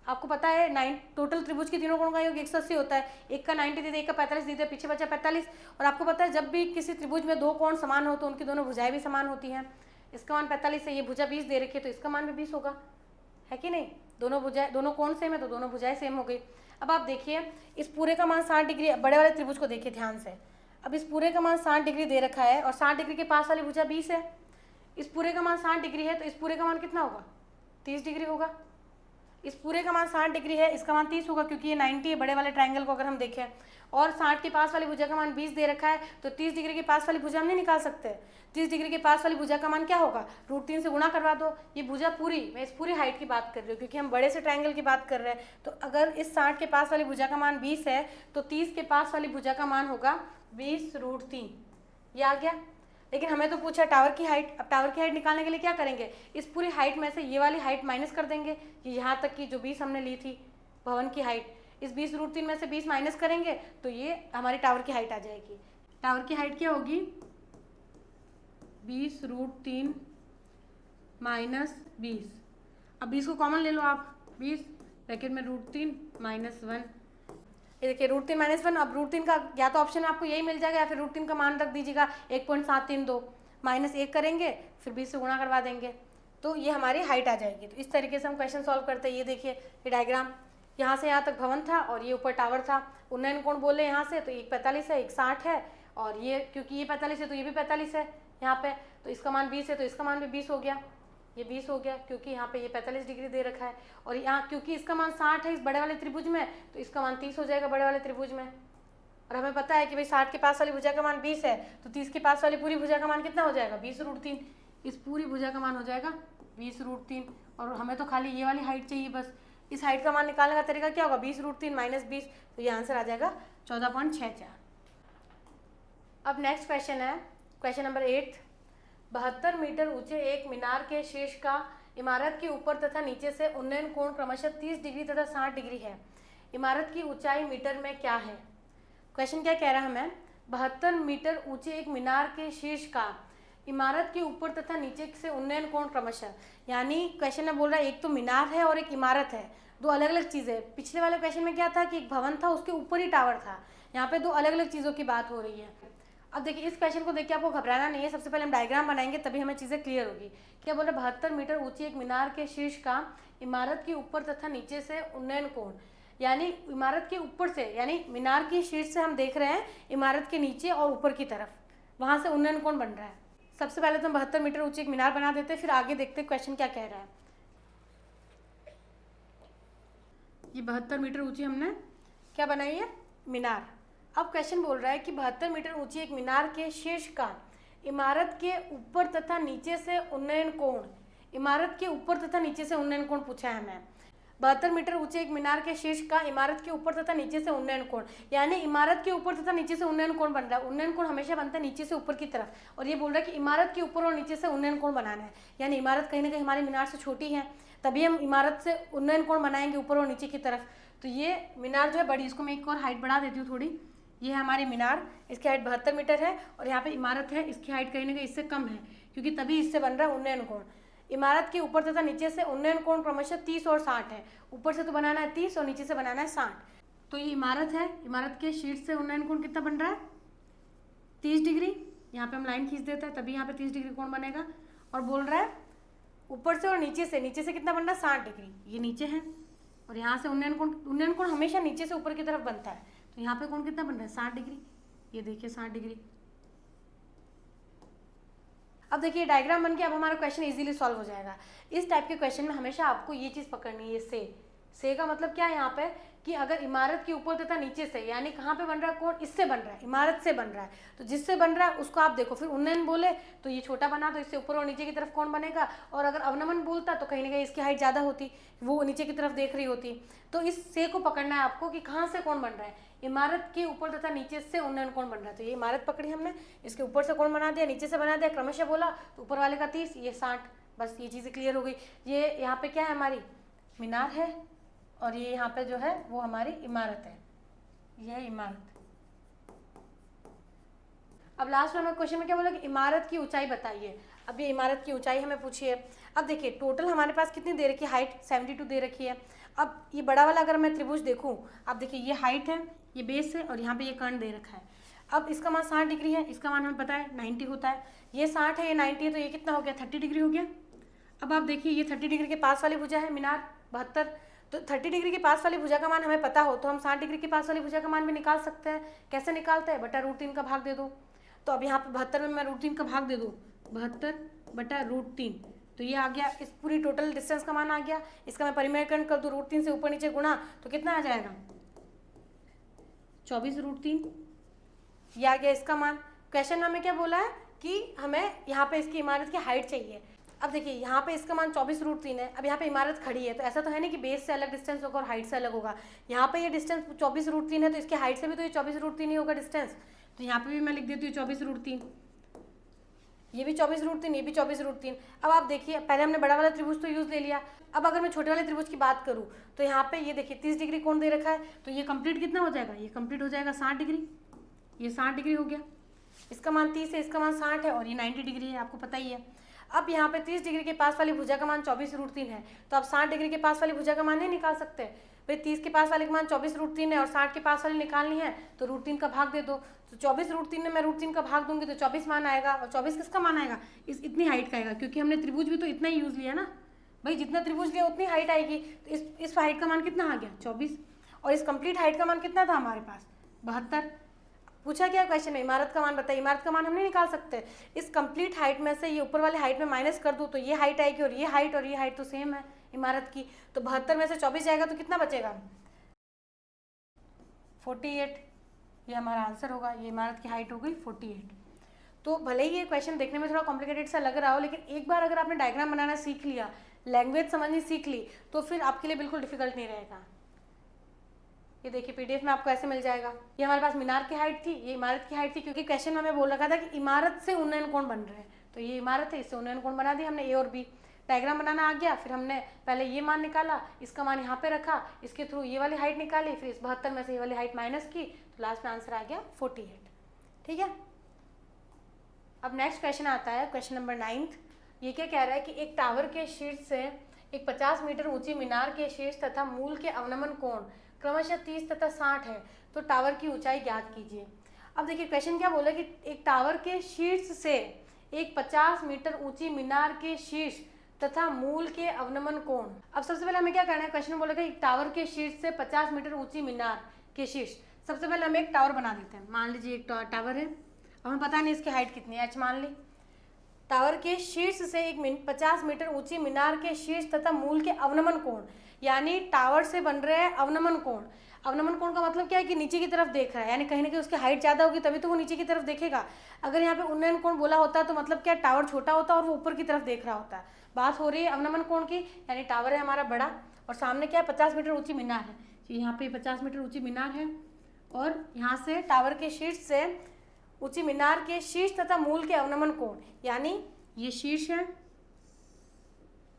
[SPEAKER 1] आपको पता है 9 टोटल त्रिभुज के तीनों कोणों का योग 180 होता है, एक का 90 दे दिया, एक का 45 दे दिया, पीछे बचा 45। और आपको पता है जब भी किसी त्रिभुज में दो कोण समान हो तो उनकी दोनों भुजाएं भी समान होती हैं। इसका मान 45 है, ये भुजा 20 दे रखी है, तो इसका मान भी 20 होगा, है कि नहीं। दोनों कोण सेम है तो दोनों भुजाएं सेम हो गई। अब आप देखिए, इस पूरे का मान 60 डिग्री, बड़े वाले त्रिभुज को देखिए ध्यान से। अब इस पूरे का मान 60 डिग्री दे रखा है और 60 डिग्री के पास वाली भुजा 20 है। इस पूरे का मान 60 डिग्री है, तो इस पूरे का मान कितना होगा, 30 डिग्री होगा। इस पूरे का मान 60 डिग्री है, इसका मान 30 होगा, क्योंकि ये 90 है बड़े वाले ट्रायंगल को अगर हम देखें, और 60 के पास वाली भुजा का मान 20 दे रखा है, तो 30 डिग्री के पास वाली भुजा हम नहीं निकाल सकते। 30 डिग्री के पास वाली भुजा का मान क्या होगा, √3 से गुणा करवा दो। ये भुजा पूरी, मैं इस पूरी हाइट की बात कर रही हूँ, क्योंकि हम बड़े से ट्रायंगल की बात कर रहे हैं। तो अगर इस 60 के पास वाली भुजा का मान 20 है, तो 30 के पास वाली भुजा का मान होगा 20 √3। ये आ गया। लेकिन हमें तो पूछा टावर की हाइट। अब टावर की हाइट निकालने के लिए क्या करेंगे, इस पूरी हाइट में से ये वाली हाइट माइनस कर देंगे, कि यहाँ तक की जो 20 हमने ली थी भवन की हाइट, इस 20 √3 में से 20 माइनस करेंगे तो ये हमारी टावर की हाइट आ जाएगी। टावर की हाइट क्या होगी, 20 √3 -20। अब 20 को कॉमन ले लो आप, 20 ब्रैकेट में √3 -1। ये देखिए √3 -1। अब √3 का या तो ऑप्शन आपको यही मिल जाएगा या फिर √3 का मान रख दीजिएगा 1.732, -1 करेंगे फिर 20 से गुणा करवा देंगे तो ये हमारी हाइट आ जाएगी। तो इस तरीके से हम क्वेश्चन सॉल्व करते हैं। ये देखिए ये डायग्राम, यहाँ से यहाँ तक भवन था और ये ऊपर टावर था। उन्नयन कोण बोले यहाँ से तो एक 45 है, एक 60 है, और ये क्योंकि ये 45 है तो ये भी 45 है यहाँ पे, तो इसका मान 20 है तो इसका मान भी 20 हो गया। ये 20 हो गया क्योंकि यहाँ पे ये 45 डिग्री दे रखा है, और यहाँ क्योंकि इसका मान 60 है इस बड़े वाले त्रिभुज में, तो इसका मान 30 हो जाएगा बड़े वाले त्रिभुज में। और हमें पता है कि भाई 60 के पास वाली भुजा का मान 20 है, तो 30 के पास वाली पूरी भुजा का मान कितना हो जाएगा, 20√3। इस पूरी भुजा का मान हो जाएगा 20√3, और हमें तो खाली ये वाली हाइट चाहिए बस। इस हाइट का मान निकालने का तरीका क्या होगा, 20√3 - 20, तो ये आंसर आ जाएगा 14.64। अब नेक्स्ट क्वेश्चन है क्वेश्चन नंबर 8। 72 मीटर ऊंचे एक मीनार के शीर्ष का इमारत के ऊपर तथा नीचे से उन्नयन कोण क्रमशः 30 डिग्री तथा 60 डिग्री है। इमारत की ऊंचाई मीटर में क्या है। क्वेश्चन क्या कह रहा है हमें, 72 मीटर ऊंचे एक मीनार के शीर्ष का इमारत के ऊपर तथा नीचे से उन्नयन कोण क्रमशः, यानी क्वेश्चन में बोल रहा है एक तो मीनार है और एक इमारत है, दो अलग अलग चीज़ें। पिछले वाले क्वेश्चन में क्या था कि एक भवन था उसके ऊपर ही टावर था, यहाँ पे दो अलग अलग चीज़ों की बात हो रही है। अब देखिए इस क्वेश्चन को देख के आपको घबराना नहीं है, सबसे पहले हम डायग्राम बनाएंगे तभी हमें चीज़ें क्लियर होगी। क्या बोल रहे 72 मीटर ऊंची एक मीनार के शीर्ष का इमारत के ऊपर तथा नीचे से उन्नयन कोण, यानी इमारत के ऊपर से, यानी मीनार की शीर्ष से हम देख रहे हैं इमारत के नीचे और ऊपर की तरफ, वहाँ से उन्नयन कोण बन रहा है। सबसे पहले तो हम 72 मीटर ऊंची एक मीनार बना देते हैं, फिर आगे देखते हैं क्वेश्चन क्या कह रहा है। ये 72 मीटर ऊंची हमने क्या बनाई है, मीनार। अब क्वेश्चन बोल रहा है कि 72 मीटर ऊंची एक मीनार के शीर्ष का इमारत के ऊपर तथा नीचे से उन्नयन कोण, इमारत के ऊपर तथा नीचे से उन्नयन कोण पूछा है हमें। 72 मीटर ऊंचे एक मीनार के शीर्ष का इमारत के ऊपर तथा नीचे से उन्नयन कोण, यानी इमारत के ऊपर तथा नीचे से उन्नयन कोण बन रहा है। उन्नयन कोण हमेशा बनता है नीचे से ऊपर की तरफ, और ये बोल रहा है कि इमारत के ऊपर और नीचे से उन्नयन कोण बनाना है, यानी इमारत कहीं ना कहीं हमारे मीनार से छोटी है, तभी हम इमारत से उन्नयन कोण बनाएंगे ऊपर और नीचे की तरफ। तो ये मीनार जो है बड़ी, इसको मैं एक और हाइट बढ़ा देती हूँ थोड़ी। ये है हमारी मीनार, इसकी हाइट 72 मीटर है, और यहाँ पे इमारत है, इसकी हाइट कहीं ना कहीं इससे कम है, क्योंकि तभी इससे बन रहा है उन्नयन कोण। इमारत के ऊपर तथा नीचे से उन्नयन कोण क्रमशः 30 और 60 है। ऊपर से तो बनाना है 30 और नीचे से बनाना है 60। तो ये इमारत है, इमारत के शीर्ष से उन्नयन कोण कितना बन रहा है, 30 डिग्री। यहाँ पे हम लाइन खींच देते हैं तभी यहाँ पे 30 डिग्री कोण बनेगा। और बोल रहा है ऊपर से और नीचे से कितना बन रहा है, 60 डिग्री। ये नीचे है, और यहाँ से उन्नयन कोण हमेशा नीचे से ऊपर की तरफ बनता है, तो यहाँ पे कोण कितना बन रहा है, 60 डिग्री। ये देखिए 60 डिग्री। अब देखिए डायग्राम बन के अब हमारा क्वेश्चन इजीली सॉल्व हो जाएगा। इस टाइप के क्वेश्चन में हमेशा आपको ये चीज़ पकड़नी है, से का मतलब क्या है यहाँ पे कि अगर इमारत के ऊपर तथा नीचे से, यानी कहाँ पे बन रहा है कोण, इससे बन रहा है, इमारत से बन रहा है, तो जिससे बन रहा है उसको आप देखो। फिर उन्नयन बोले तो ये छोटा बना, तो इससे ऊपर और नीचे की तरफ कोण बनेगा, और अगर अवनमन बोलता तो कहीं ना कहीं इसकी हाइट ज़्यादा होती, वो नीचे की तरफ देख रही होती। तो इस से को पकड़ना है आपको कि कहाँ से कोण बन रहा है, इमारत के ऊपर तथा नीचे से उन्नयन कोण बन रहा है। तो ये इमारत पकड़ी हमने, इसके ऊपर से कोण बना दिया, नीचे से बना दिया, क्रमशः बोला तो ऊपर वाले का 30, ये 60, बस ये चीज़ें क्लियर हो गई। ये यहाँ पे क्या है, हमारी मीनार है, और ये यहाँ पे जो है वो हमारी इमारत है, यह इमारत। अब लास्ट में हमें क्वेश्चन में क्या बोला कि इमारत की ऊंचाई बताइए। अब ये इमारत की ऊंचाई हमें पूछी है। अब देखिए टोटल हमारे पास कितनी दे रखी है, हाइट 72 दे रखी है। अब ये बड़ा वाला अगर मैं त्रिभुज देखूँ, अब देखिए ये हाइट है, ये बेस है, और यहाँ पे ये कर्ण दे रखा है। अब इसका मान 60 डिग्री है, इसका मान हमें पता है 90 होता है। ये 60 है, ये 90 है, तो ये कितना हो गया, 30 डिग्री हो गया। अब आप देखिए ये 30 डिग्री के पास वाली भुजा है मीनार 72, तो 30 डिग्री के पास वाली भुजा का मान हमें पता हो तो हम 60 डिग्री के पास वाली भुजा का मान भी निकाल सकते हैं। कैसे निकालते हैं, बटा √3 का भाग दे दो। तो अब यहाँ पे 72 में मैं √3 का भाग दे दूँ, 72 बटा √3, तो ये आ गया, इस पूरी टोटल डिस्टेंस का मान आ गया। इसका मैं परिमेयकरण कर दूँ, √3 से ऊपर नीचे गुणा, तो कितना आ जाएगा, 24√3, ये आ गया इसका मान। क्वेश्चन में हमें क्या बोला है कि हमें यहाँ पे इसकी इमारत की हाइट चाहिए। अब देखिए यहाँ पे इसका मान 24√3 है। अब यहाँ पे इमारत खड़ी है, तो ऐसा तो है नहीं कि बेस से अलग डिस्टेंस होगा और हाइट से अलग होगा। यहाँ पे ये डिस्टेंस 24√3 है, तो इसकी हाइट से भी तो ये 24√3 ही होगा डिस्टेंस। तो यहाँ पे भी मैं लिख देती हूँ 24√3, ये भी 24√3, ये भी 24√3। अब आप देखिए पहले हमने बड़ा वाला त्रिभुज तो यूज़ ले लिया। अब अगर मैं छोटे वाले त्रिभुज की बात करूँ तो यहाँ पे ये देखिए 30 डिग्री कोण दे रखा है, तो ये कंप्लीट कितना हो जाएगा, ये कंप्लीट हो जाएगा 60 डिग्री, ये 60 डिग्री हो गया। इसका मान 30 है, इसका मान 60 है और ये 90 डिग्री है, आपको पता ही है। अब यहाँ पे 30 डिग्री के पास वाली भुजा का मान 24√3 है, तो आप 60 डिग्री के पास वाली भुजा का मान नहीं निकाल सकते भाई। 30 के पास वाले का मान 24√3 है और 60 के पास वाली निकालनी है, तो √3 का भाग दे दो। तो 24√3 में मैं √3 का भाग दूंगी तो 24 मान आएगा, और 24 किसका मान आएगा, इतनी हाइट का आएगा, क्योंकि हमने त्रिभुज भी तो इतना ही यूज लिया ना भाई, जितना त्रिभुज लिया उतनी हाइट आएगी। तो इस हाइट का मान कितना आ गया, 24, और इस कंप्लीट हाइट का मान कितना था हमारे पास, 72। पूछा क्या क्वेश्चन में, इमारत का मान बताइए। इमारत का मान हम नहीं निकाल सकते, इस कंप्लीट हाइट में से ये ऊपर वाले हाइट में माइनस कर दूँ तो ये हाइट आएगी, और ये हाइट तो सेम है इमारत की। तो 72 में से 24 जाएगा तो कितना बचेगा, 48। ये हमारा आंसर होगा, ये इमारत की हाइट हो गई 48। तो भले ही ये क्वेश्चन देखने में थोड़ा कॉम्प्लिकेटेड सा लग रहा हो, लेकिन एक बार अगर आपने डायग्राम बनाना सीख लिया, लैंग्वेज समझनी सीख ली, तो फिर आपके लिए बिल्कुल डिफिकल्ट नहीं रहेगा। ये देखिए पीडीएफ में आपको ऐसे मिल जाएगा। ये हमारे पास मीनार की हाइट थी, ये इमारत की हाइट थी, क्योंकि क्वेश्चन में हमें बोल रखा था कि इमारत से उन्नयन कोण बन रहे हैं, तो ये इमारत है, इससे उन्नयन कोण बना दिया हमने ए और बी। डायग्राम बनाना आ गया, फिर हमने पहले ये मान निकाला, इसका मान यहाँ पे रखा, इसके थ्रू ये वाली हाइट निकाली, फिर इस 72 में से ये वाली हाइट माइनस की, तो लास्ट में आंसर आ गया 48। ठीक है। अब नेक्स्ट क्वेश्चन आता है, क्वेश्चन नंबर 9। ये क्या कह रहा है कि एक टावर के शीर्ष से एक 50 मीटर ऊंची मीनार के शीर्ष तथा मूल के अवनमन कोण क्रमशः 30 तथा 60 है, तो टावर की ऊंचाई ज्ञात कीजिए। अब देखिए क्वेश्चन क्या बोला कि एक टावर के शीर्ष से एक 50 मीटर ऊंची मीनार के शीर्ष तथा मूल के अवनमन कोण। अब सबसे पहले हमें क्या करना है, क्वेश्चन बोलेगा एक टावर के शीर्ष से 50 मीटर ऊंची मीनार के शीर्ष। सबसे पहले हम एक टावर बना देते हैं। मान लीजिए एक टावर है, अब हमें पता नहीं इसकी हाइट कितनी है, h मान ली। टावर के शीर्ष से एक 50 मीटर ऊंची मीनार के शीर्ष तथा मूल के अवनमन कोण, यानी टावर से बन रहे हैं अवनमन कोण। अवनमन कोण का मतलब क्या है कि नीचे की तरफ देख रहा है, यानी कहीं ना कहीं उसकी हाइट ज़्यादा होगी तभी तो वो नीचे की तरफ देखेगा। अगर यहाँ पे उन्नयन कोण बोला होता है तो मतलब क्या, टावर छोटा होता है और वो ऊपर की तरफ देख रहा होता है। बात हो रही है अवनमन कोण की, यानी टावर है हमारा बड़ा और सामने क्या है 50 मीटर ऊँची मीनार है। यहाँ पे 50 मीटर ऊँची मीनार है और यहाँ से टावर के शीर्ष से ऊंची मीनार के शीर्ष तथा मूल के अवनमन कोण, यानी ये शीर्ष है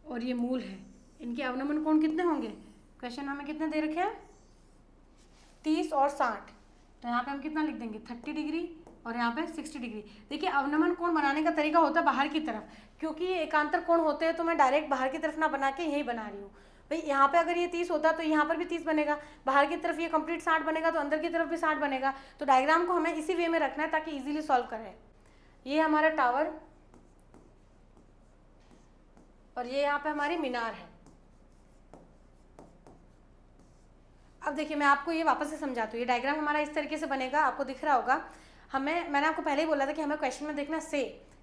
[SPEAKER 1] और ये मूल है, इनके अवनमन कोण कितने होंगे। क्वेश्चन हमें कितने दे रखे हैं, 30 और 60। तो यहाँ पे हम कितना लिख देंगे 30 डिग्री और यहाँ पे 60 डिग्री। देखिए अवनमन कोण बनाने का तरीका होता है बाहर की तरफ, क्योंकि ये एकांतर कोण होते हैं तो मैं डायरेक्ट बाहर की तरफ ना बना के यही बना रही हूँ। भाई यहाँ पे अगर ये 30 होता तो यहाँ पर भी 30 बनेगा, बाहर की तरफ ये कंप्लीट 60 बनेगा तो अंदर की तरफ भी 60 बनेगा। तो डायग्राम को हमें इसी वे में रखना है ताकि इजीली सॉल्व करें। ये हमारा टावर और ये यहाँ पे हमारी मीनार है। अब देखिए मैं आपको ये वापस से समझाती हूँ। ये डायग्राम हमारा इस तरीके से बनेगा, आपको दिख रहा होगा। मैंने आपको पहले ही बोला था कि हमें क्वेश्चन में देखना से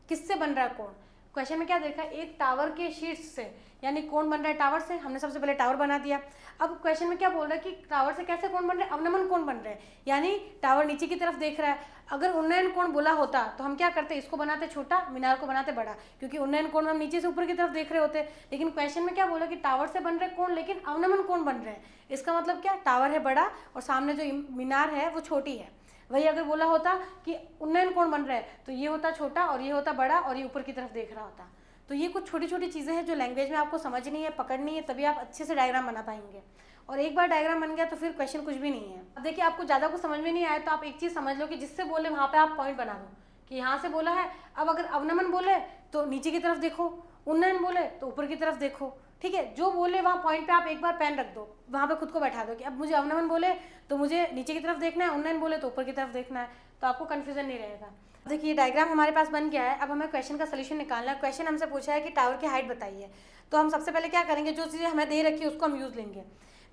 [SPEAKER 1] किससे बन रहा है कोण। क्वेश्चन में क्या देखा, एक टावर के शीर्ष से, यानी कोण बन रहा है टावर से। हमने सबसे पहले टावर बना दिया। अब क्वेश्चन में क्या बोल रहा है कि टावर से कैसे कोण बन रहे हैं, अवनमन कोण बन रहे हैं, यानी टावर नीचे की तरफ देख रहा है। अगर उन्नयन कोण बोला होता तो हम क्या करते, इसको बनाते छोटा, मीनार को बनाते बड़ा, क्योंकि उन्नयन कोण हम नीचे से ऊपर की तरफ देख रहे होते। लेकिन क्वेश्चन में क्या बोला कि टावर से बन रहे कोण लेकिन अवनमन कोण बन रहे हैं। इसका मतलब क्या, टावर है बड़ा और सामने जो मीनार है वो छोटी है। वही अगर बोला होता कि उन्नयन कोण बन रहा है तो ये होता छोटा और ये होता बड़ा और ये ऊपर की तरफ देख रहा होता। तो ये कुछ छोटी छोटी चीज़ें हैं जो लैंग्वेज में आपको समझनी है, पकड़नी है, तभी आप अच्छे से डायग्राम बना पाएंगे। और एक बार डायग्राम बन गया तो फिर क्वेश्चन कुछ भी नहीं है। अब देखिए आपको ज़्यादा कुछ समझ में नहीं आया तो आप एक चीज़ समझ लो कि जिससे बोले वहाँ पे आप पॉइंट बना दो कि यहाँ से बोला है। अब अगर अवनमन बोले तो नीचे की तरफ देखो, उन्नयन बोले तो ऊपर की तरफ देखो। ठीक है, जो बोले वहाँ पॉइंट पे आप एक बार पेन रख दो, वहाँ पे खुद को बैठा दो कि अब मुझे अवनमन बोले तो मुझे नीचे की तरफ देखना है, उन्नयन बोले तो ऊपर की तरफ देखना है, तो आपको कन्फ्यूजन नहीं रहेगा। देखिए डायग्राम हमारे पास बन गया है। अब हमें क्वेश्चन का सोल्यूशन निकालना है। क्वेश्चन हमसे पूछा है कि टावर की हाइट बताइए। तो हम सबसे पहले क्या करेंगे, जो चीज़ें हमें दे रखी है उसको हम यूज़ लेंगे।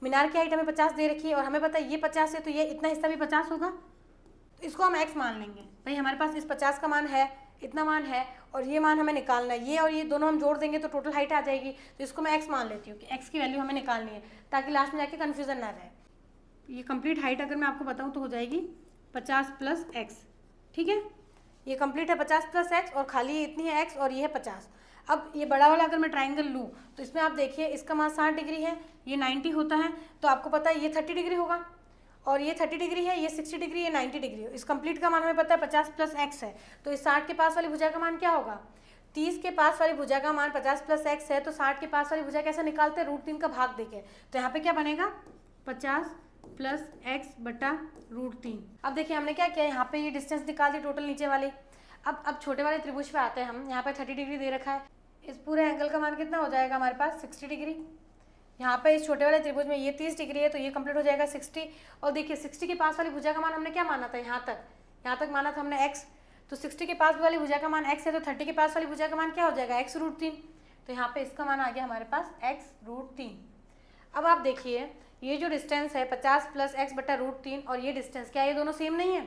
[SPEAKER 1] मीनार की हाइट हमें 50 दे रखी है और हमें पता है ये 50 है तो ये इतना हिस्सा भी 50 होगा, तो इसको हम x मान लेंगे। भाई हमारे पास इस 50 का मान है, इतना मान है और ये मान हमें निकालना है। ये और ये दोनों हम जोड़ देंगे तो टोटल हाइट आ जाएगी, तो इसको मैं x मान लेती हूँ कि x की वैल्यू हमें निकालनी है ताकि लास्ट में जाके कन्फ्यूजन ना रहे। ये कंप्लीट हाइट अगर मैं आपको बताऊँ तो हो जाएगी 50 + x। ठीक है, ये कंप्लीट है 50 + x और खाली ये इतनी है x और ये है 50। अब ये बड़ा वाला अगर मैं ट्राइंगल लूँ तो इसमें आप देखिए इसका मान 60 डिग्री है, ये 90 होता है, तो आपको पता है ये 30 डिग्री होगा और ये 30 डिग्री है, ये 60 डिग्री, ये 90 डिग्री। इस कंप्लीट का मान हमें पता है 50 + x है, तो इस 60 के पास वाली भुजा का मान क्या होगा, 30 के पास वाली भुजा का मान 50 + x है, तो 60 के पास वाली भुजा कैसे निकालते हैं, √3 का भाग देके। तो यहाँ पे क्या बनेगा 50 प्लस एक्स बटा √3। अब देखिए हमने क्या किया, यहाँ पे ये डिस्टेंस निकाल दी टोटल नीचे वाली। अब छोटे वाले त्रिभुज पे आते हैं हम। यहाँ पे 30 डिग्री दे रखा है, इस पूरे एंगल का मान कितना हो जाएगा हमारे पास 60 डिग्री। यहाँ पे इस छोटे वाले त्रिभुज में ये 30 डिग्री है तो ये कंप्लीट हो जाएगा 60। और देखिए 60 के पास वाली भुजा का मान हमने क्या माना था, यहाँ तक माना था हमने x। तो 60 के पास वाली भुजा का मान x है, तो 30 के पास वाली भुजा का मान क्या हो जाएगा x√3। तो यहाँ पे इसका मान आ गया हमारे पास x√3। अब आप देखिए ये जो डिस्टेंस है 50 प्लस x बटा √3 और ये डिस्टेंस, क्या ये दोनों सेम नहीं है?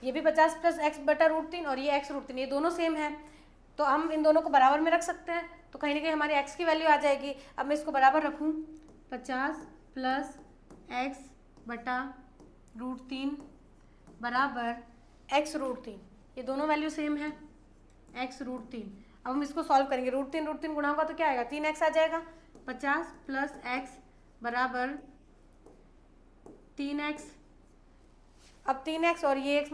[SPEAKER 1] ये भी 50 प्लस x बटा √3 और ये x√3, ये दोनों सेम है। तो हम इन दोनों को बराबर में रख सकते हैं, तो कहीं ना कहीं हमारी x की वैल्यू आ जाएगी। अब मैं इसको बराबर रखूँ, 50 प्लस x बटा √3 बराबर x√3, ये दोनों वैल्यू सेम है x√3। अब हम इसको सॉल्व करेंगे, √3 गुणा होगा तो क्या आएगा 3x आ जाएगा। 50 प्लस x बराबर 3x। अब 3x और ये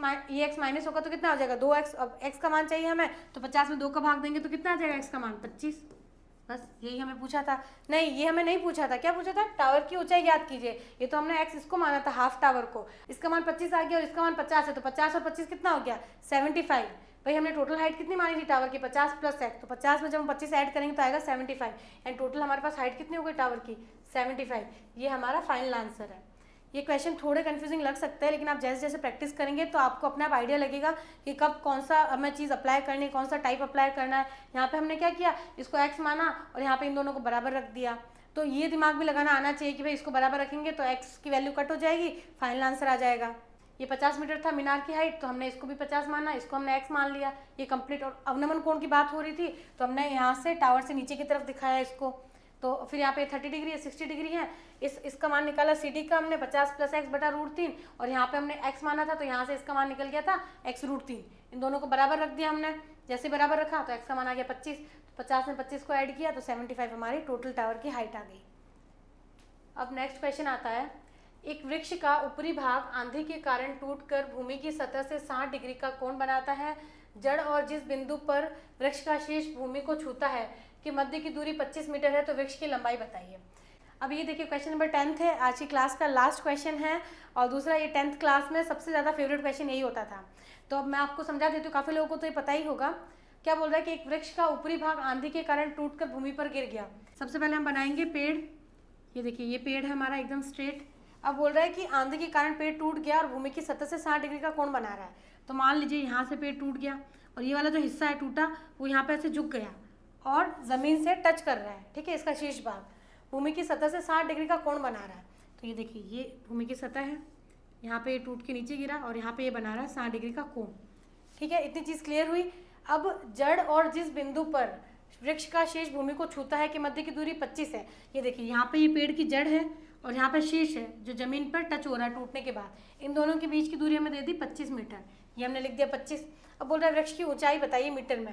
[SPEAKER 1] x माइनस होगा तो कितना हो जाएगा 2x। अब x का मान चाहिए हमें, तो 50 में 2 का भाग देंगे तो कितना आ जाएगा x का मान 25। बस यही हमें पूछा था। नहीं, ये हमें नहीं पूछा था। क्या पूछा था? टावर की ऊंचाई याद कीजिए। ये तो हमने x इसको माना था, हाफ टावर को। इसका मान 25 आ गया और इसका मान 50 है, तो 50 और 25 कितना हो गया 75। भाई हमने टोटल हाइट कितनी मानी थी टावर की 50 प्लस x, तो 50 में जब हम 25 ऐड करेंगे तो आएगा 75। एंड टोटल हमारे पास हाइट कितनी हो गई टावर की 75। ये हमारा फाइनल आंसर है। ये क्वेश्चन थोड़े कंफ्यूजिंग लग सकते हैं, लेकिन आप जैसे जैसे प्रैक्टिस करेंगे तो आपको अपना आइडिया लगेगा कि कब कौन सा हमें चीज़ अप्लाई करनी है, कौन सा टाइप अप्लाई करना है। यहाँ पे हमने क्या किया, इसको x माना और यहाँ पे इन दोनों को बराबर रख दिया। तो ये दिमाग भी लगाना आना चाहिए कि भाई इसको बराबर रखेंगे तो x की वैल्यू कट हो जाएगी, फाइनल आंसर आ जाएगा। ये 50 मीटर था मीनार की हाइट, तो हमने इसको भी 50 माना, इसको हमने x मान लिया, ये कंप्लीट। और अवनमन कोण की बात हो रही थी तो हमने यहाँ से टावर से नीचे की तरफ दिखाया इसको। तो फिर यहाँ पे 30 डिग्री है, 60 डिग्री है, इसका मान निकाला CD का हमने 50 प्लस x बटा √3, और यहाँ पे हमने x माना था तो यहाँ से इसका मान निकल गया था x√3। इन दोनों को बराबर रख दिया हमने, जैसे बराबर रखा तो x का मान आ गया 25। तो 50 में 25 को ऐड किया तो 75 हमारी टोटल टावर की हाइट आ गई। अब नेक्स्ट क्वेश्चन आता है, एक वृक्ष का ऊपरी भाग आंधी के कारण टूटकर भूमि की सतह से 60 डिग्री का कोण बनाता है। जड़ और जिस बिंदु पर वृक्ष का शीर्ष भूमि को छूता है कि मध्य की दूरी 25 मीटर है, तो वृक्ष की लंबाई बताइए। अब ये देखिए क्वेश्चन नंबर 10 है, आज की क्लास का लास्ट क्वेश्चन है, और दूसरा ये 10th क्लास में सबसे ज़्यादा फेवरेट क्वेश्चन यही होता था। तो अब मैं आपको समझा देती हूँ, काफ़ी लोगों को तो ये पता ही होगा। क्या बोल रहा है कि एक वृक्ष का ऊपरी भाग आंधी के कारण टूटकर भूमि पर गिर गया। सबसे पहले हम बनाएंगे पेड़। ये देखिए ये पेड़ है हमारा एकदम स्ट्रेट। अब बोल रहा है कि आंधी के कारण पेड़ टूट गया और भूमि की सतह से 60 डिग्री का कोण बना रहा है। तो मान लीजिए यहाँ से पेड़ टूट गया और ये वाला जो हिस्सा है टूटा वो यहाँ पे ऐसे झुक गया और ज़मीन से टच कर रहा है, ठीक है, इसका शीर्ष भाग भूमि की सतह से 60 डिग्री का कोण बना रहा है। तो ये देखिए ये भूमि की सतह है, यहाँ पे ये टूट के नीचे गिरा और यहाँ पे ये बना रहा है 60 डिग्री का कोण, ठीक है। इतनी चीज़ क्लियर हुई। अब जड़ और जिस बिंदु पर वृक्ष का शीर्ष भूमि को छूता है कि मध्य की दूरी 25 है। ये देखिए यहाँ पे ये पेड़ की जड़ है और यहाँ पे शीर्ष है जो जमीन पर टच हो रहा है टूटने के बाद। इन दोनों के बीच की दूरी हमें दे दी 25 मीटर, ये हमने लिख दिया 25। अब बोल रहा है वृक्ष की ऊंचाई बताइए मीटर में।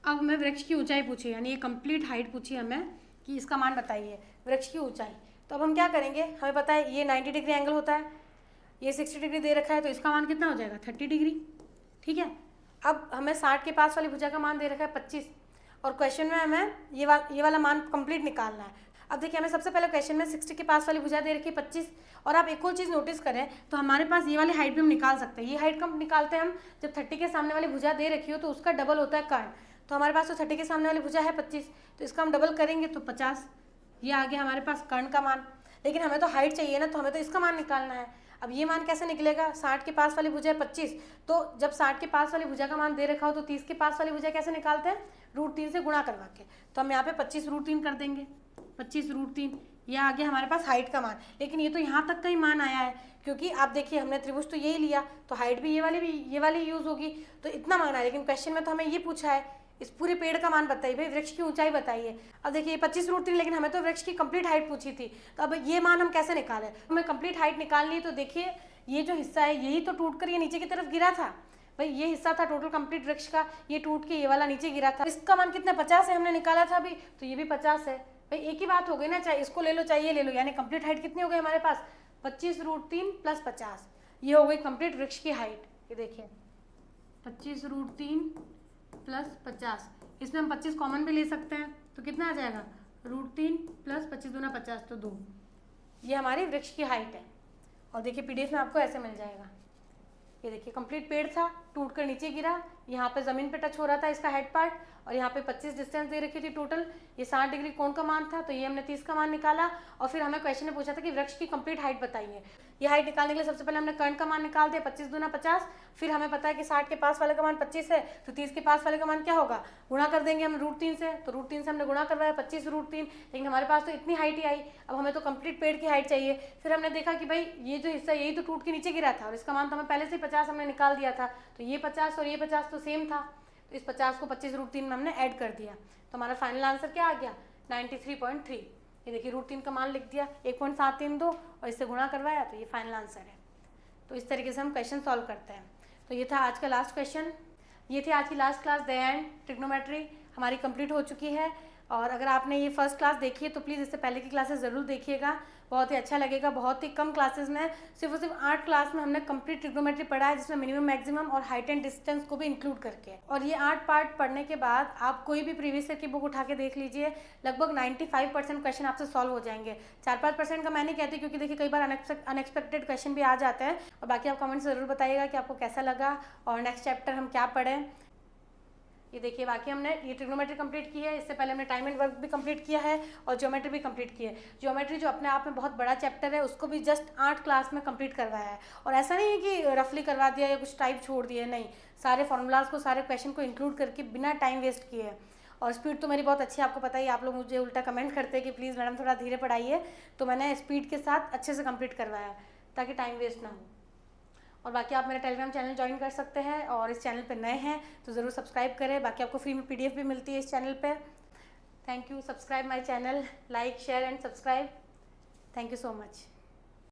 [SPEAKER 1] अब हमें वृक्ष की ऊंचाई पूछी, यानी ये कंप्लीट हाइट पूछी हमें कि इसका मान बताइए वृक्ष की ऊंचाई। तो अब हम क्या करेंगे, हमें पता है ये 90 डिग्री एंगल होता है, ये 60 डिग्री दे रखा है, तो इसका मान कितना हो जाएगा 30 डिग्री, ठीक है। अब हमें 60 के पास वाली भुजा का मान दे रखा है 25, और क्वेश्चन में हमें ये वाला मान कंप्लीट निकालना है। अब देखिए हमें सबसे पहले क्वेश्चन में 60 के पास वाली भुजा दे रखी है 25, और आप एक और चीज़ नोटिस करें तो हमारे पास ये वाली हाइट भी हम निकाल सकते हैं। ये हाइट कब निकालते हैं हम, जब 30 के सामने वाली भुजा दे रखी हो तो उसका डबल होता है कर्ण। तो हमारे पास तो 30 के सामने वाली भुजा है 25, तो इसका हम डबल करेंगे तो 50, ये आ गया हमारे पास कर्ण का मान। लेकिन हमें तो हाइट चाहिए ना, तो हमें तो इसका मान निकालना है। अब ये मान कैसे निकलेगा, 60 के पास वाली भुजा है 25, तो जब 60 के पास वाली भुजा का मान दे रखा हो तो 30 के पास वाली भुजा कैसे निकालते हैं, √3 से गुणा करवा के। तो हम यहाँ पे 25 √3 कर देंगे, 25 √3, ये आ गया हमारे पास हाइट का मान। लेकिन ये तो यहाँ तक का ही मान आया है, क्योंकि आप देखिए हमने त्रिभुज तो यही लिया, तो हाइट भी ये वाली यूज़ होगी, तो इतना मान आया। लेकिन क्वेश्चन में तो हमें ये पूछा है इस पूरे पेड़ का मान बताइए, भाई वृक्ष की ऊंचाई बताइए। अब देखिए 25 √3, लेकिन हमें तो वृक्ष की कंप्लीट हाइट पूछी थी, तो अब ये मान हम कैसे निकालें। हमें कंप्लीट हाइट निकालनी है, तो देखिए ये जो हिस्सा है यही तो टूट कर ये नीचे की तरफ गिरा था। भाई ये हिस्सा था टोटल कंप्लीट वृक्ष का, ये टूट के ये वाला नीचे गिरा था। इसका मान कितना 50 है, हमने निकाला था अभी, तो ये भी 50 है। भाई एक ही बात हो गई ना, चाहे इसको ले लो चाहे ये ले लो, यानी कंप्लीट हाइट कितनी हो गई हमारे पास 25 √3 + 50, ये हो गई कंप्लीट वृक्ष की हाइट। ये देखिए 25 √3 + 50, इसमें हम 25 कॉमन भी ले सकते हैं, तो कितना आ जाएगा √3 + 25 दूना 50, तो 2, ये हमारी वृक्ष की हाइट है। और देखिए पीडीएफ में आपको ऐसे मिल जाएगा। ये देखिए कंप्लीट पेड़ था, टूट कर नीचे गिरा, यहाँ पे ज़मीन पे टच हो रहा था इसका हेड पार्ट, और यहाँ पे 25 डिस्टेंस दे रखी थी टोटल। ये 60 डिग्री कोण का मान था, तो ये हमने 30 का मान निकाला। और फिर हमें क्वेश्चन में पूछा था कि वृक्ष की कंप्लीट हाइट बताइए। ये हाइट निकालने के लिए सबसे पहले हमने कर्ण का मान निकाल दिया, 25 दूना 50। फिर हमें पता है कि 60 के पास वाले का मान 25 है, तो 30 के पास वाले का मान क्या होगा, गुणा कर देंगे हम √3 से। तो √3 से हमने गुणा करवाया 25 √3, लेकिन हमारे पास तो इतनी हाइट ही आई। अब हमें तो कंप्लीट पेड़ की हाइट चाहिए। फिर हमने देखा कि भाई ये जो हिस्सा यही तो टूट के नीचे गिरा था, और इसका मान तो हमें पहले से 50 हमने निकाल दिया था, तो ये 50 और ये 50 तो सेम था। तो इस 50 को 25 √3 में हमने ऐड कर दिया, तो हमारा फाइनल आंसर क्या आ गया, 93.3। ये देखिए √3 का मान लिख दिया, 1.732 और इससे गुणा करवाया, तो ये फाइनल आंसर है। तो इस तरीके से हम क्वेश्चन सॉल्व करते हैं। तो ये था आज का लास्ट क्वेश्चन। ये थी आज की last class, the end trigonometry हमारी कंप्लीट हो चुकी है। और अगर आपने ये फर्स्ट क्लास देखी है तो प्लीज़ इससे पहले की क्लासेस ज़रूर देखिएगा, बहुत ही अच्छा लगेगा। बहुत ही कम क्लासेस में, सिर्फ और सिर्फ 8 क्लास में हमने कंप्लीट ट्रिग्नोमेट्री पढ़ा है, जिसमें मिनिमम मैक्सिमम और हाइट एंड डिस्टेंस को भी इंक्लूड करके। और ये 8 पार्ट पढ़ने के बाद आप कोई भी प्रीवियस ईयर की बुक उठा के देख लीजिए, लगभग 95% क्वेश्चन आपसे सॉल्व हो जाएंगे। 4-5% का मैं नहीं कहती, क्योंकि देखिए कई बार अनएक्सपेक्टेड क्वेश्चन भी आ जाते हैं। और बाकी आप कमेंट ज़रूर बताइएगा कि आपको कैसा लगा और नेक्स्ट चैप्टर हम क्या पढ़ें। ये देखिए बाकी हमने ये ट्रिग्नोमेट्री कंप्लीट की है, इससे पहले हमने टाइम एंड वर्क भी कंप्लीट किया है और ज्योमेट्री भी कंप्लीट की है। ज्योमेट्री जो अपने आप में बहुत बड़ा चैप्टर है, उसको भी जस्ट 8 क्लास में कंप्लीट करवाया है। और ऐसा नहीं है कि रफली करवा दिया या कुछ टाइप छोड़ दिया, नहीं, सारे फॉर्मूलाज को, सारे क्वेश्चन को इंक्लूड करके बिना टाइम वेस्ट किए। और स्पीड तो मेरी बहुत अच्छी है, आपको पता ही। आप लोग मुझे उल्टा कमेंट करते हैं कि प्लीज़ मैडम थोड़ा धीरे पढ़ाइए, तो मैंने स्पीड के साथ अच्छे से कंप्लीट करवाया ताकि टाइम वेस्ट ना हो। और बाकी आप मेरा टेलीग्राम चैनल ज्वाइन कर सकते हैं, और इस चैनल पे नए हैं तो ज़रूर सब्सक्राइब करें। बाकी आपको फ्री में पीडीएफ भी मिलती है इस चैनल पे। Thank you. Subscribe my channel, like share and subscribe. Thank you so much.